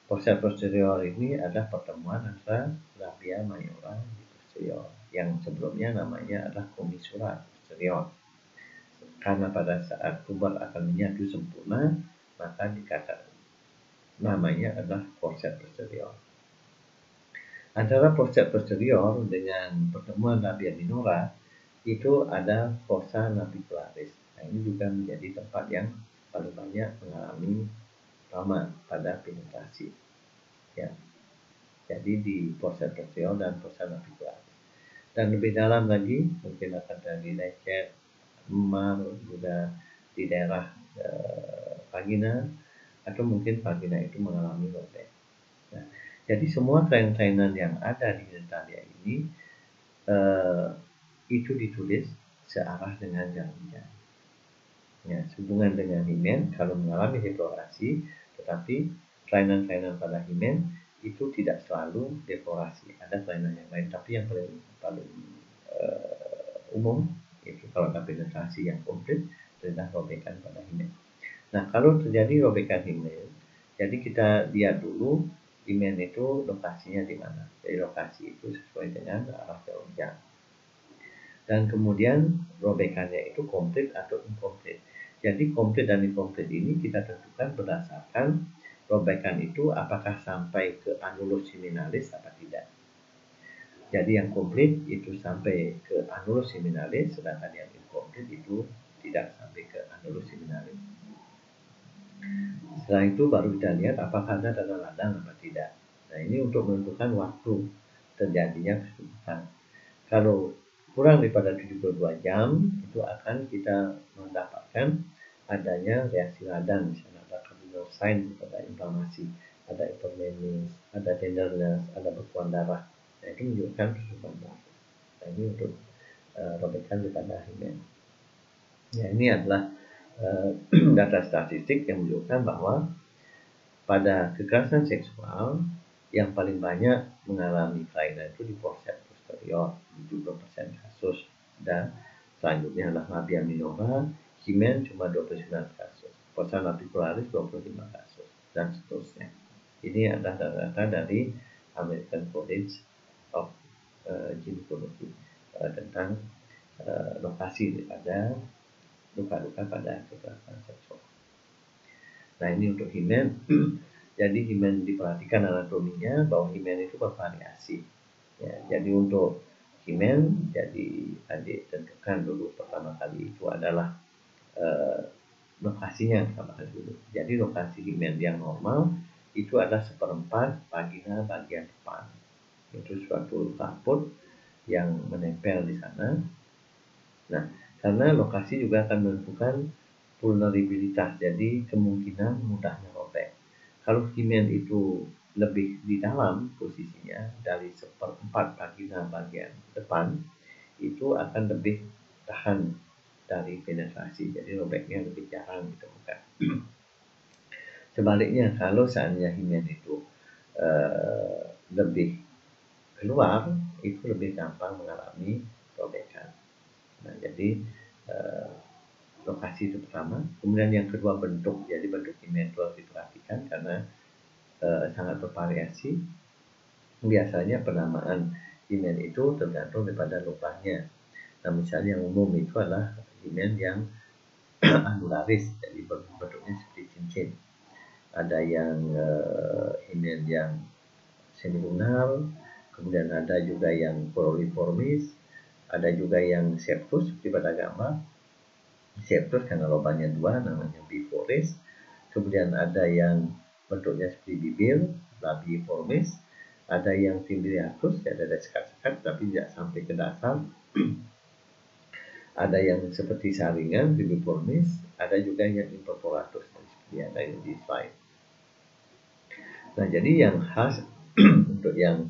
Speaker 1: Forceps posterior ini adalah pertemuan antara labia mayora di posterior, yang sebelumnya namanya adalah commissura posterior. Karena pada saat tuber akan menyatu sempurna, maka dikatakan namanya adalah forceps posterior. Antara forceps posterior dengan pertemuan labia minora itu ada fossa navicularis. Nah, ini juga menjadi tempat yang paling banyak mengalami trauma pada penetrasi. Ya. Jadi di forceps posterior dan fossa navicularis. Dan lebih dalam lagi mungkin akan terjadi lecet, memar juga di daerah vagina, atau mungkin vagina itu mengalami robek. Nah, jadi semua kelainan-kelainan yang ada di genitalia ini itu ditulis searah dengan jarum-jarum. Ya, sehubungan dengan himen kalau mengalami deplorasi, tetapi kelainan-kelainan pada himen itu tidak selalu deplorasi. Ada kelainan yang lain, tapi yang paling umum itu kalau ada penetrasi yang komplit adalah robekan pada himen. Nah, kalau terjadi robekan himen, jadi kita lihat dulu himen itu lokasinya di mana. Jadi lokasi itu sesuai dengan arah jarum jam. Dan kemudian robekannya itu komplit atau inkomplit. Jadi komplit dan inkomplit ini kita tentukan berdasarkan robekan itu apakah sampai ke annulus seminalis atau tidak. Jadi yang komplit itu sampai ke annulus seminalis, sedangkan yang inkomplit itu tidak sampai ke annulus seminalis. Setelah itu baru kita lihat apakah ada tanda radang atau tidak. Nah, ini untuk menentukan waktu terjadinya kesulitan. Kalau kurang daripada 72 jam itu akan kita mendapatkan adanya reaksi radang, misalnya ada cardinal sign, ada inflamasi, ada hypermenis, ada tenderness, ada bekuan darah. Nah, itu menunjukkan kesulitan darah. Nah, ini untuk robekan daripada himen. Ya, ini adalah data statistik yang menunjukkan bahwa pada kekerasan seksual yang paling banyak mengalami kelainan itu di forceps posterior 70% kasus, dan selanjutnya adalah labia minora, himen cuma 29 kasus, fossa navicularis 25 kasus, dan seterusnya. Ini adalah data-data dari American College of Gynecology tentang lokasi daripada luka-luka pada kekerasan seksual. Nah, ini untuk himen. Jadi himen diperhatikan anatominya bahwa himen itu bervariasi. Ya, jadi untuk himen, jadi adik tentukan dulu pertama kali itu adalah lokasinya pertama kali dulu. Jadi lokasi himen yang normal itu adalah 1/4 vagina bagian depan. Itu suatu kaput yang menempel di sana. Nah, karena lokasi juga akan menentukan vulnerabilitas, jadi kemungkinan mudahnya robek. Kalau himen itu lebih di dalam posisinya dari 1/4 vagina bagian depan, itu akan lebih tahan dari penetrasi, jadi robeknya lebih jarang ditemukan. Sebaliknya, kalau seandainya himen itu lebih keluar, itu lebih gampang mengalami robekan. Nah, jadi lokasi itu pertama. Kemudian yang kedua bentuk. Jadi bentuk himen itu harus diperhatikan karena sangat bervariasi. Biasanya penamaan himen itu tergantung daripada lubangnya. Nah, misalnya yang umum itu adalah himen yang anularis, jadi bentuknya seperti cincin. Ada yang himen yang semilunar, kemudian ada juga yang cruciformis, ada juga yang septus seperti pada gambar. Septus karena lubangnya 2 namanya biformis. Kemudian ada yang bentuknya seperti bibir, labiformis. Ada yang fimbriatus, ada sekat-sekat tapi tidak sampai ke dasar. Ada yang seperti saringan, bibiformis. Ada juga yang imperforatus, seperti ada yang di slide. Nah, jadi yang khas untuk yang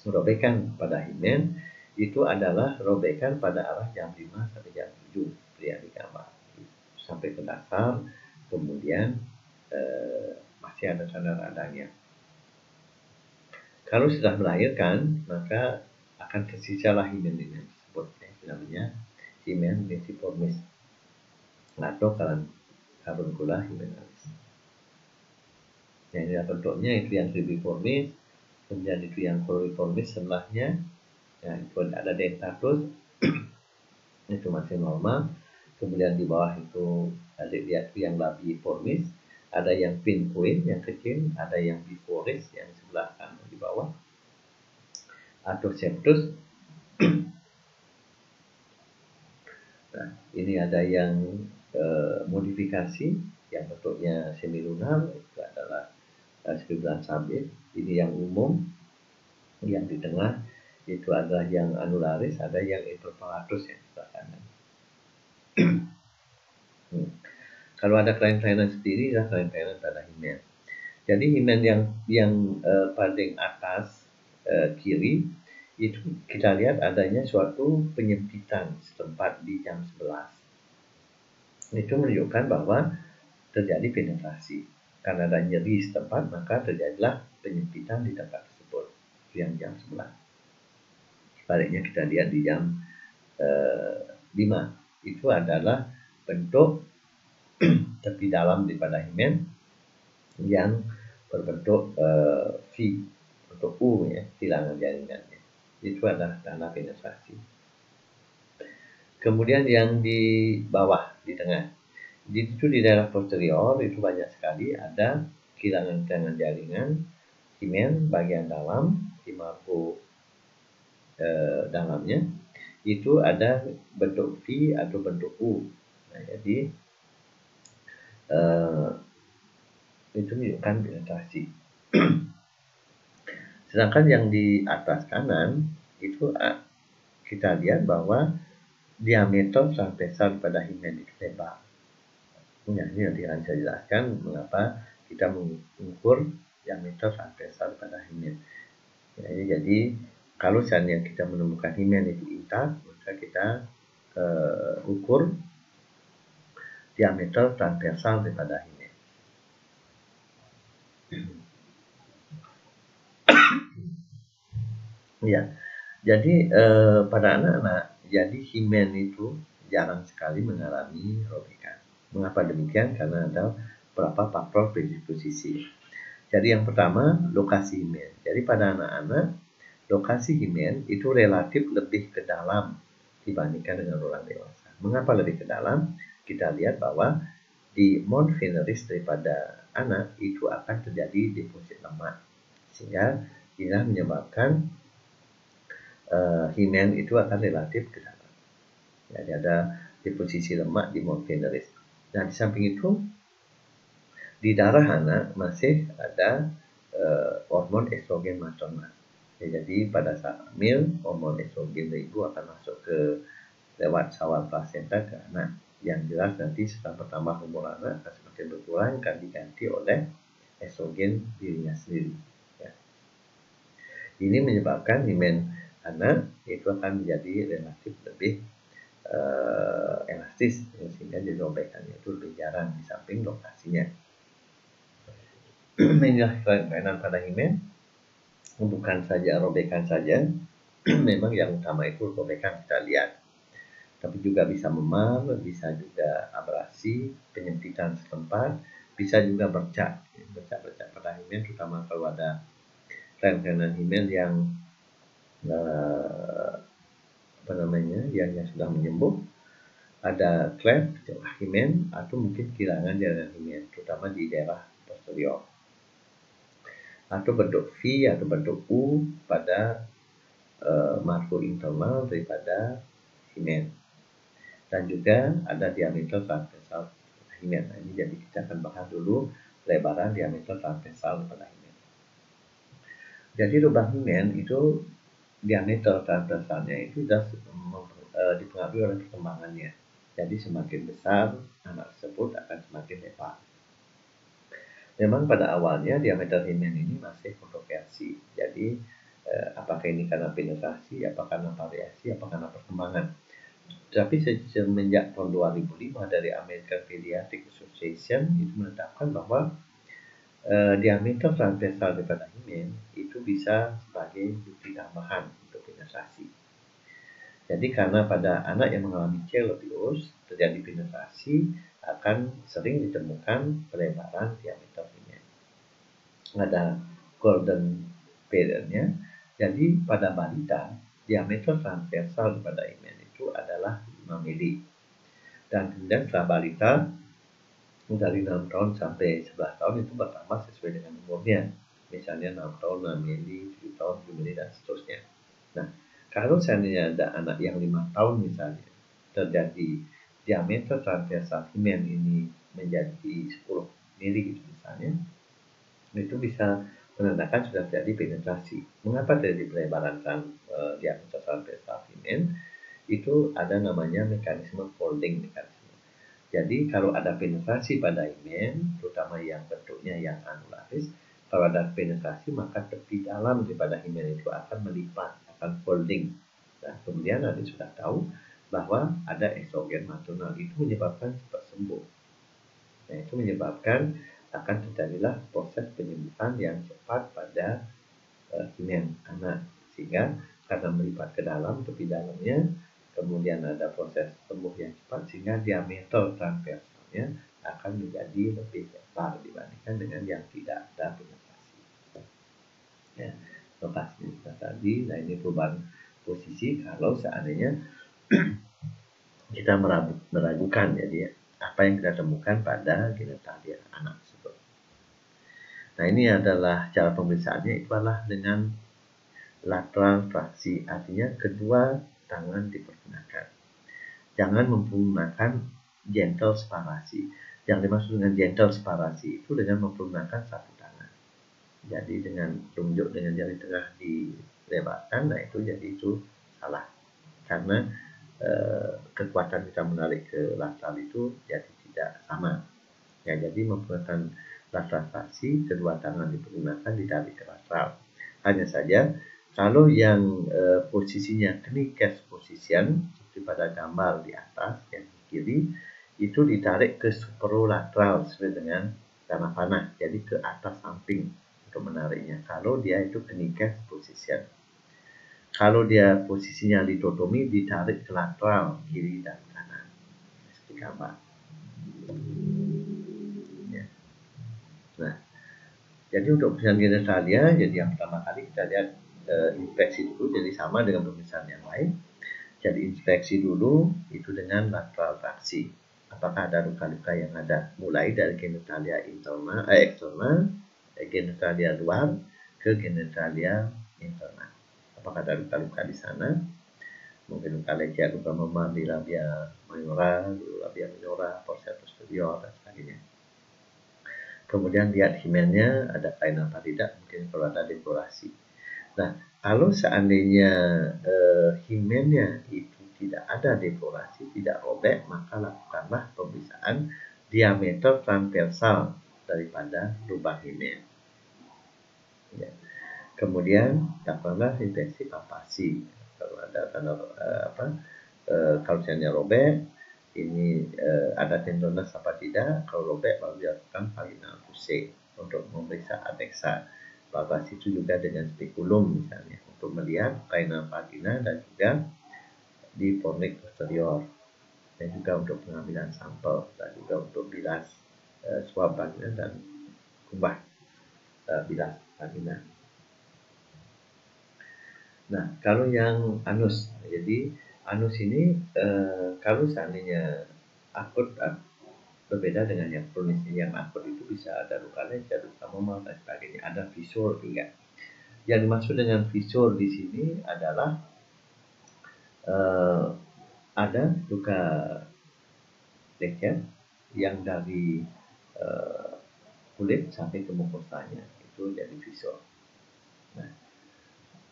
Speaker 1: robekan pada himen itu adalah robekan pada arah jam 5 sampai jam 7 seperti yang di gambar, sampai ke dasar, kemudian masih ada tanda radangnya. Kalau sudah melahirkan, maka akan tersisalah himen tersebut, namanya himen mesiformis atau karunkula himenalis. Nah, ini bentuknya itu yang biformis, kemudian itu yang cruciformis sebelahnya. Nah, itu ada dentatus itu masih normal. Kemudian di bawah itu ada lihat yang labiformis, ada yang pinpoint yang kecil, ada yang biforis yang sebelah kanan di bawah, atau septus. Nah, ini ada yang modifikasi yang bentuknya semilunar, itu adalah spibulan sabit. Ini yang umum. Yang di tengah itu adalah yang anularis, ada yang imperforatus yang sebelah kanan. Kalau ada kelainan-kelainan sendiri, adalah kelainan-kelainan pada himen. Jadi himen yang paling atas kiri itu kita lihat adanya suatu penyempitan setempat di jam 11. Itu menunjukkan bahwa terjadi penetrasi. Karena ada nyeri setempat, maka terjadilah penyempitan di tempat tersebut. Itu yang jam 11. Sebaliknya kita lihat di jam 5. Itu adalah bentuk tepi dalam daripada himen yang berbentuk V, bentuk U, ya, kilangan jaringannya. Itu adalah tanda penetrasi. Kemudian yang di bawah, di tengah, itu di daerah posterior itu banyak sekali ada kilangan-kilangan jaringan himen bagian dalam di margo dalamnya itu ada bentuk V atau bentuk U. Nah, jadi itu menunjukkan penetrasi. Sedangkan yang di atas kanan itu kita lihat bahwa diameter transversal pada himen itu lebar. Nah, ini nanti akan saya jelaskan mengapa kita mengukur diameter transversal pada himen. Jadi kalau seandainya kita menemukan himen itu intak, maka kita ukur diameter transversal daripada himen. Ya, jadi pada anak-anak, jadi himen itu jarang sekali mengalami robekan. Mengapa demikian? Karena ada beberapa faktor predisposisi. Jadi yang pertama, lokasi himen. Jadi pada anak-anak, lokasi himen itu relatif lebih ke dalam dibandingkan dengan orang dewasa. Mengapa lebih ke dalam? Kita lihat bahwa di mount veneris daripada anak itu akan terjadi deposit lemak, sehingga inilah menyebabkan himen itu akan relatif ke dalam. Jadi ada deposisi lemak di mount veneris. Nah, di samping itu di darah anak masih ada hormon estrogen maternal. Ya, jadi pada saat hamil, hormon estrogen dari ibu akan masuk ke lewat sawal plasenta ke anak. Yang jelas nanti setelah bertambah umur anak akan semakin berkurang, akan diganti oleh estrogen dirinya sendiri. Ya. Ini menyebabkan himen anak itu akan menjadi relatif lebih elastis, sehingga jadi robekannya itu lebih jarang di samping lokasinya. Inilah kelainan pada himen, bukan saja robekan saja, memang yang utama itu robekan kita lihat. Tapi juga bisa memar, bisa juga abrasi, penyempitan setempat, bisa juga bercak pada himen, terutama kalau ada kelainan himen yang yang sudah menyembuh, ada cleft di celah himen atau mungkin kehilangan jaringan himen, terutama di daerah posterior, atau bentuk V atau bentuk U pada margo internal daripada himen. Dan juga ada diameter transversal himen. Nah, ini jadi kita akan bahas dulu lebaran diameter transversal pada himen. Jadi lubang himen itu diameter transversalnya itu sudah dipengaruhi oleh perkembangannya. Jadi semakin besar anak tersebut akan semakin lebar. Memang pada awalnya diameter himen ini masih kontroversi. Jadi apakah ini karena penetrasi, apakah karena variasi, apakah karena perkembangan. Tapi semenjak tahun 2005 dari American Pediatric Association itu menetapkan bahwa diameter transversal daripada himen itu bisa sebagai bukti tambahan untuk penetrasi. Jadi karena pada anak yang mengalami chelobius terjadi penetrasi akan sering ditemukan pelebaran diameter himen. Ada golden periodnya. Jadi pada balita diameter transversal daripada himen itu adalah 5 mili. Dan kemudian setelah balita dari 6 tahun sampai 11 tahun itu bertambah sesuai dengan umurnya. Misalnya 6 tahun 6 mili, 7 tahun 7 mili, dan seterusnya. Nah, kalau seandainya ada anak yang 5 tahun misalnya terjadi diameter transversal himen ini menjadi 10 mili gitu misalnya, itu bisa menandakan sudah terjadi penetrasi. Mengapa terjadi pelebaran diameter transversal himen? Itu ada namanya mekanisme folding mekanisme. Jadi kalau ada penetrasi pada himen, terutama yang bentuknya yang anularis, kalau ada penetrasi maka tepi dalam daripada himen itu akan melipat, akan folding. Nah, kemudian nanti sudah tahu bahwa ada estrogen maternal, itu menyebabkan cepat sembuh. Nah, itu menyebabkan akan terjadilah proses penyembuhan yang cepat pada himen anak, sehingga karena melipat ke dalam, tepi dalamnya, kemudian ada proses sembuh yang cepat, sehingga diameter transversalnya akan menjadi lebih lebar dibandingkan dengan yang tidak ada penetrasi. Ya, lokasinya tadi. Nah, ini perubahan posisi kalau seandainya kita meragukan, jadi apa yang kita temukan pada genitalia anak tersebut. Nah, ini adalah cara pemeriksaannya, itu adalah dengan lateral traksi, artinya kedua tangan dipergunakan. Jangan menggunakan gentle sparasi. Yang dimaksud dengan gentle sparasi itu dengan menggunakan satu tangan. Jadi dengan tunjuk dengan jari tengah dilebarkan, nah itu jadi itu salah. Karena kekuatan kita menarik ke lateral itu jadi tidak sama. Ya, jadi menggunakan lateral traksi, kedua tangan dipergunakan ditarik ke lateral. Hanya saja kalau yang posisinya kneecap position seperti pada gambar di atas yang di kiri itu ditarik ke superolateral sesuai dengan tanah panah, jadi ke atas samping untuk menariknya. Kalau dia itu kneecap position. Kalau dia posisinya litotomi ditarik ke lateral kiri dan kanan seperti gambar. Ya. Nah, jadi untuk pemeriksaan genitalia, jadi yang pertama kali kita lihat infeksi dulu, jadi sama dengan pemeriksaan yang lain. Jadi inspeksi dulu itu dengan lateral traksi. Apakah ada luka-luka yang ada, mulai dari genitalia eksternal, genitalia luar ke genitalia internal. Apakah ada luka-luka di sana? Mungkin luka lecet, luka memar di labia mayora, labia minora, fossa posterior dan sebagainya. Kemudian lihat himennya, ada kain apa tidak, mungkin kalau ada dekorasi. Nah, kalau seandainya himennya itu tidak ada dekorasi, tidak robek, maka lakukanlah pemeriksaan diameter transversal daripada lubang himen. Ya. Kemudian lakukanlah inspeksi palpasi. Kalau ada tanda kalau misalnya robek, ini ada tendonus apa tidak. Kalau robek baru dilakukan vaginal puse untuk memeriksa adeksa. Palpasi itu juga dengan spekulum misalnya untuk melihat kainan vagina dan juga di fornix posterior, dan juga untuk pengambilan sampel dan juga untuk bilas swab vagina dan kubah bilas vagina. Nah, kalau yang anus, jadi anus ini kalau seandainya akut berbeda dengan yang kronis. Yang akut itu bisa ada luka lecet, luka memar dan sebagainya, ada fisur juga. Yang dimaksud dengan fisur di sini adalah ada luka lecet yang dari kulit sampai ke mukosanya, itu jadi fisur. Nah,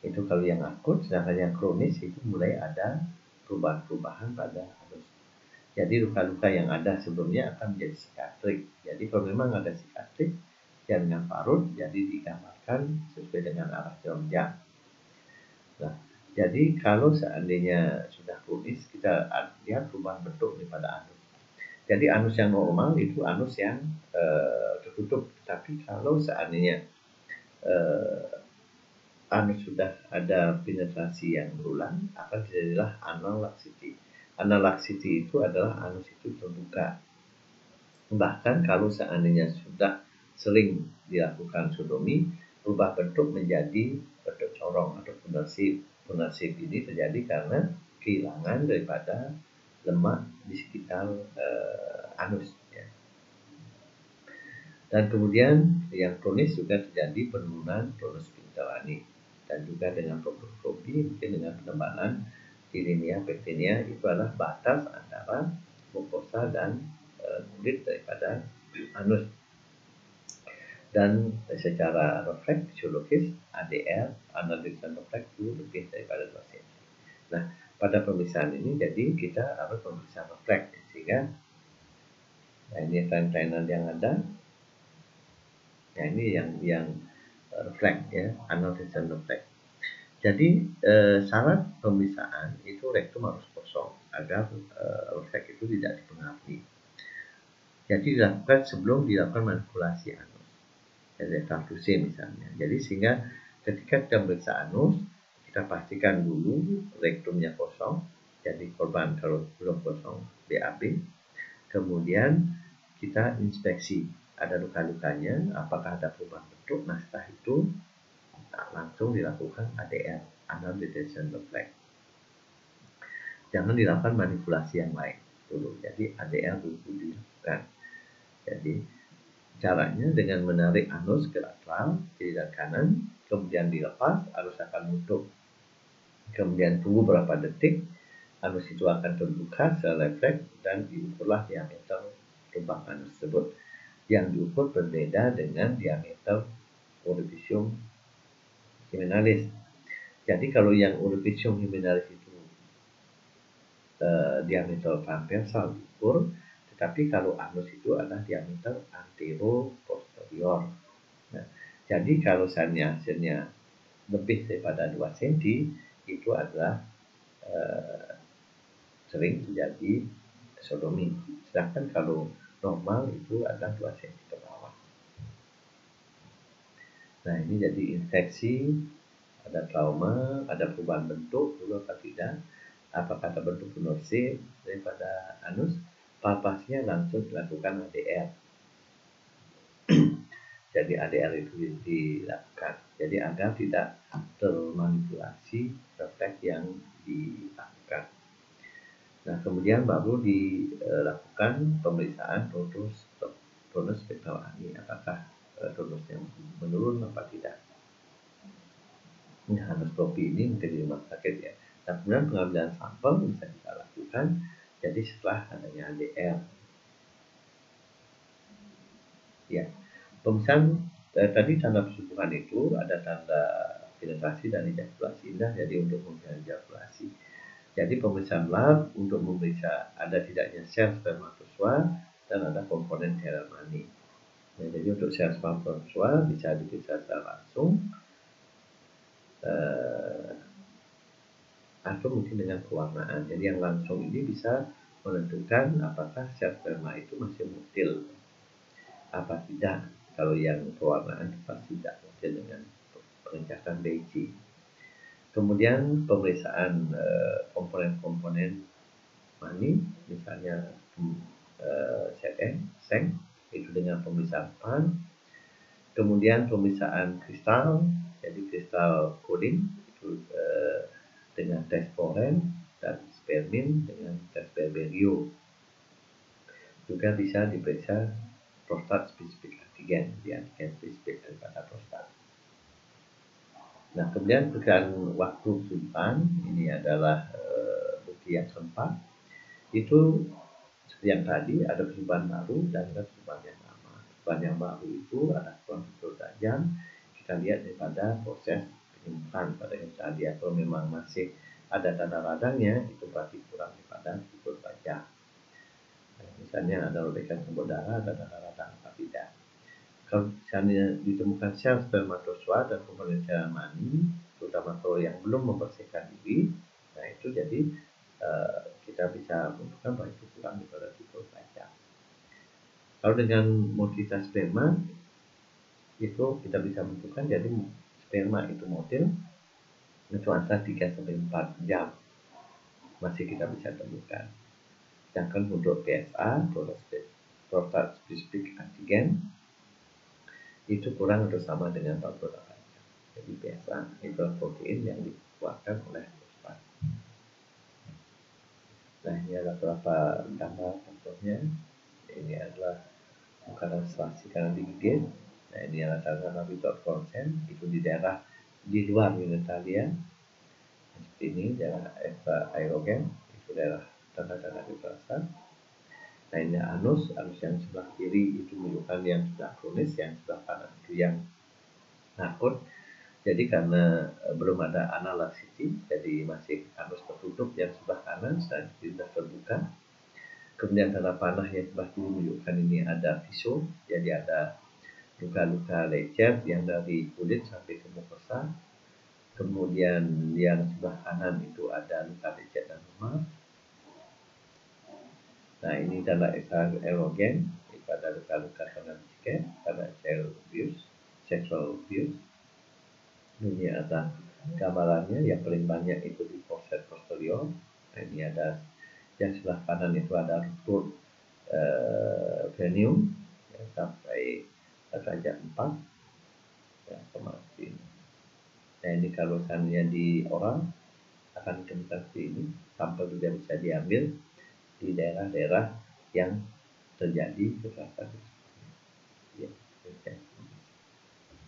Speaker 1: itu kalau yang akut. Sedangkan yang kronis itu mulai ada perubahan-perubahan pada anus. Jadi luka-luka yang ada sebelumnya akan menjadi sikatrik. Jadi kalau memang ada sikatrik jaringan parut, jadi digambarkan sesuai dengan arah jarum jam. Nah, jadi kalau seandainya sudah kronis, kita lihat perubahan bentuk daripada anus. Jadi anus yang normal itu anus yang tertutup. Tapi kalau seandainya anus sudah ada penetrasi yang berulang, akan jadilah anal laxity. Anal laxity itu adalah anus itu terbuka. Bahkan kalau seandainya sudah sering dilakukan sodomi, berubah bentuk menjadi bentuk corong atau punersip. Punersip ini terjadi karena kehilangan daripada lemak di sekitar anus. Ya. Dan kemudian yang kronis juga terjadi penurunan tonus pintalani, dan juga dengan proctoscopy, mungkin dengan penebalan tirinia pectinia, itu adalah batas antara mukosa dan kulit daripada anus. Dan secara refleks fisiologis ADR, anal detection refleks itu lebih daripada 2 cm. Nah, pada pemeriksaan ini jadi kita harus pemeriksaan refleks, sehingga nah ini kelainan yang ada. Nah, ini yang refleks ya, anal detection refleks. Jadi syarat pemeriksaan itu rektum harus kosong agar refleks itu tidak dipengaruhi. Jadi dilakukan sebelum dilakukan manipulasi anus, jadi transfusi misalnya. Jadi sehingga ketika kita periksa anus, kita pastikan dulu rektumnya kosong. Jadi korban kalau belum kosong BAB. Kemudian kita inspeksi ada luka-lukanya, apakah ada perubahan bentuk. Nah, setelah itu langsung dilakukan ADR, anal detection reflex. Jangan dilakukan manipulasi yang lain dulu. Jadi ADR dulu dilakukan. Jadi caranya dengan menarik anus ke lateral, kiri dan kanan, kemudian dilepas, anus akan menutup. Kemudian tunggu berapa detik, anus itu akan terbuka secara refleks dan diukurlah diameter lubang anus tersebut. Yang diukur berbeda dengan diameter orificium hymenalis. Jadi kalau yang orificium hymenalis itu diameter transversal diukur, tetapi kalau anus itu adalah diameter antero-posterior. Nah, jadi kalau hasilnya lebih daripada 2 cm, itu adalah sering terjadi sodomi. Sedangkan kalau normal itu adalah 2 cm ke bawah. Nah, ini jadi infeksi, ada trauma, ada perubahan bentuk dulu atau tidak, apakah ada bentuk punersip daripada anus. Palpasinya langsung dilakukan ADR. Jadi ADR itu dilakukan. Jadi agar tidak termanipulasi refleks yang dilakukan. Nah, kemudian baru dilakukan pemeriksaan tonus spektral ANI, apakah tonusnya menurun apa tidak. Nah, anoscopy ini mungkin di rumah sakit ya. Nah, kemudian pengambilan sampel bisa kita lakukan jadi setelah adanya ADR. Ya, pemeriksaan tadi tanda kesuburan itu ada tanda penetrasi dan ejakulasi indah, jadi untuk pemeriksaan ejakulasi. Jadi pemeriksaan lab untuk memeriksa ada tidaknya sel spermatozoa dan ada komponen cairan mani. Nah, jadi untuk sel spermatozoa bisa diperiksa secara langsung atau mungkin dengan pewarnaan. Jadi yang langsung ini bisa menentukan apakah sel sperma itu masih motil apa tidak. Kalau yang pewarnaan pasti tidak motil dengan pengecekan Beijing. Kemudian pemeriksaan komponen-komponen mani, misalnya seng, itu dengan pemeriksaan PAN. Kemudian pemeriksaan kristal, jadi kristal koding itu dengan tes Foren dan spermin dengan tes Berberio. Juga bisa diperiksa prostat spesifik antigen, di antigen spesifik daripada prostat. Nah, kemudian berdasarkan waktu kesuburan, ini adalah bukti yang keempat. Itu seperti yang tadi, ada kesuburan baru dan ada kesuburan yang lama. Kesuburan yang baru itu ada kurang 2 jam. Kita lihat daripada proses penyembuhan pada dia. Kalau memang masih ada tanda radangnya, itu berarti kurang daripada 24 jam. Nah, misalnya ada robekan pembuluh darah, ada tanda radang apa tidak. Kalau misalnya ditemukan sel spermatozoa dan komponen cairan mani, terutama kalau yang belum membersihkan diri, nah itu jadi kita bisa menentukan bahwa itu kurang daripada 24 jam. Kalau dengan motilitas sperma, itu kita bisa menentukan jadi sperma itu motil itu antara 3-4 jam masih kita bisa temukan. Sedangkan untuk PSA, prostat spesifik antigen, itu kurang atau sama dengan 48 jam. Jadi PSA itu protein yang dikeluarkan oleh prostat. Nah, ini adalah beberapa gambar contohnya. Ini adalah bukan ilustrasi karena digigit. Nah, ini adalah tanda without consent, itu di daerah di luar genitalia. Seperti ini daerah aerogen, itu daerah tanda-tanda kekerasan. Nah, ini anus yang sebelah kiri itu menunjukkan yang sudah kronis, yang sebelah kanan itu yang akut. Jadi karena belum ada analasisi, jadi masih anus tertutup yang sebelah kanan, dan sudah terbuka. Kemudian tanda panah yang sebelah kiri menunjukkan ini ada visum, jadi ada luka-luka lecet yang dari kulit sampai ke mukosa. Kemudian yang sebelah kanan itu ada luka lecet dan lemah. Nah, ini tanda erogen, itu ada luka-luka karena disket, karena sexual abuse. Ini ada gambarannya, yang paling banyak itu di fossa posterior. Nah, ini ada yang sebelah kanan itu ada ruptur cranium ya, sampai derajat 4 ya, seperti ini. Nah, ini kalau seandainya di orang akan ditemukan seperti ini, sampel juga bisa diambil di daerah-daerah yang terjadi kekerasan. Ya,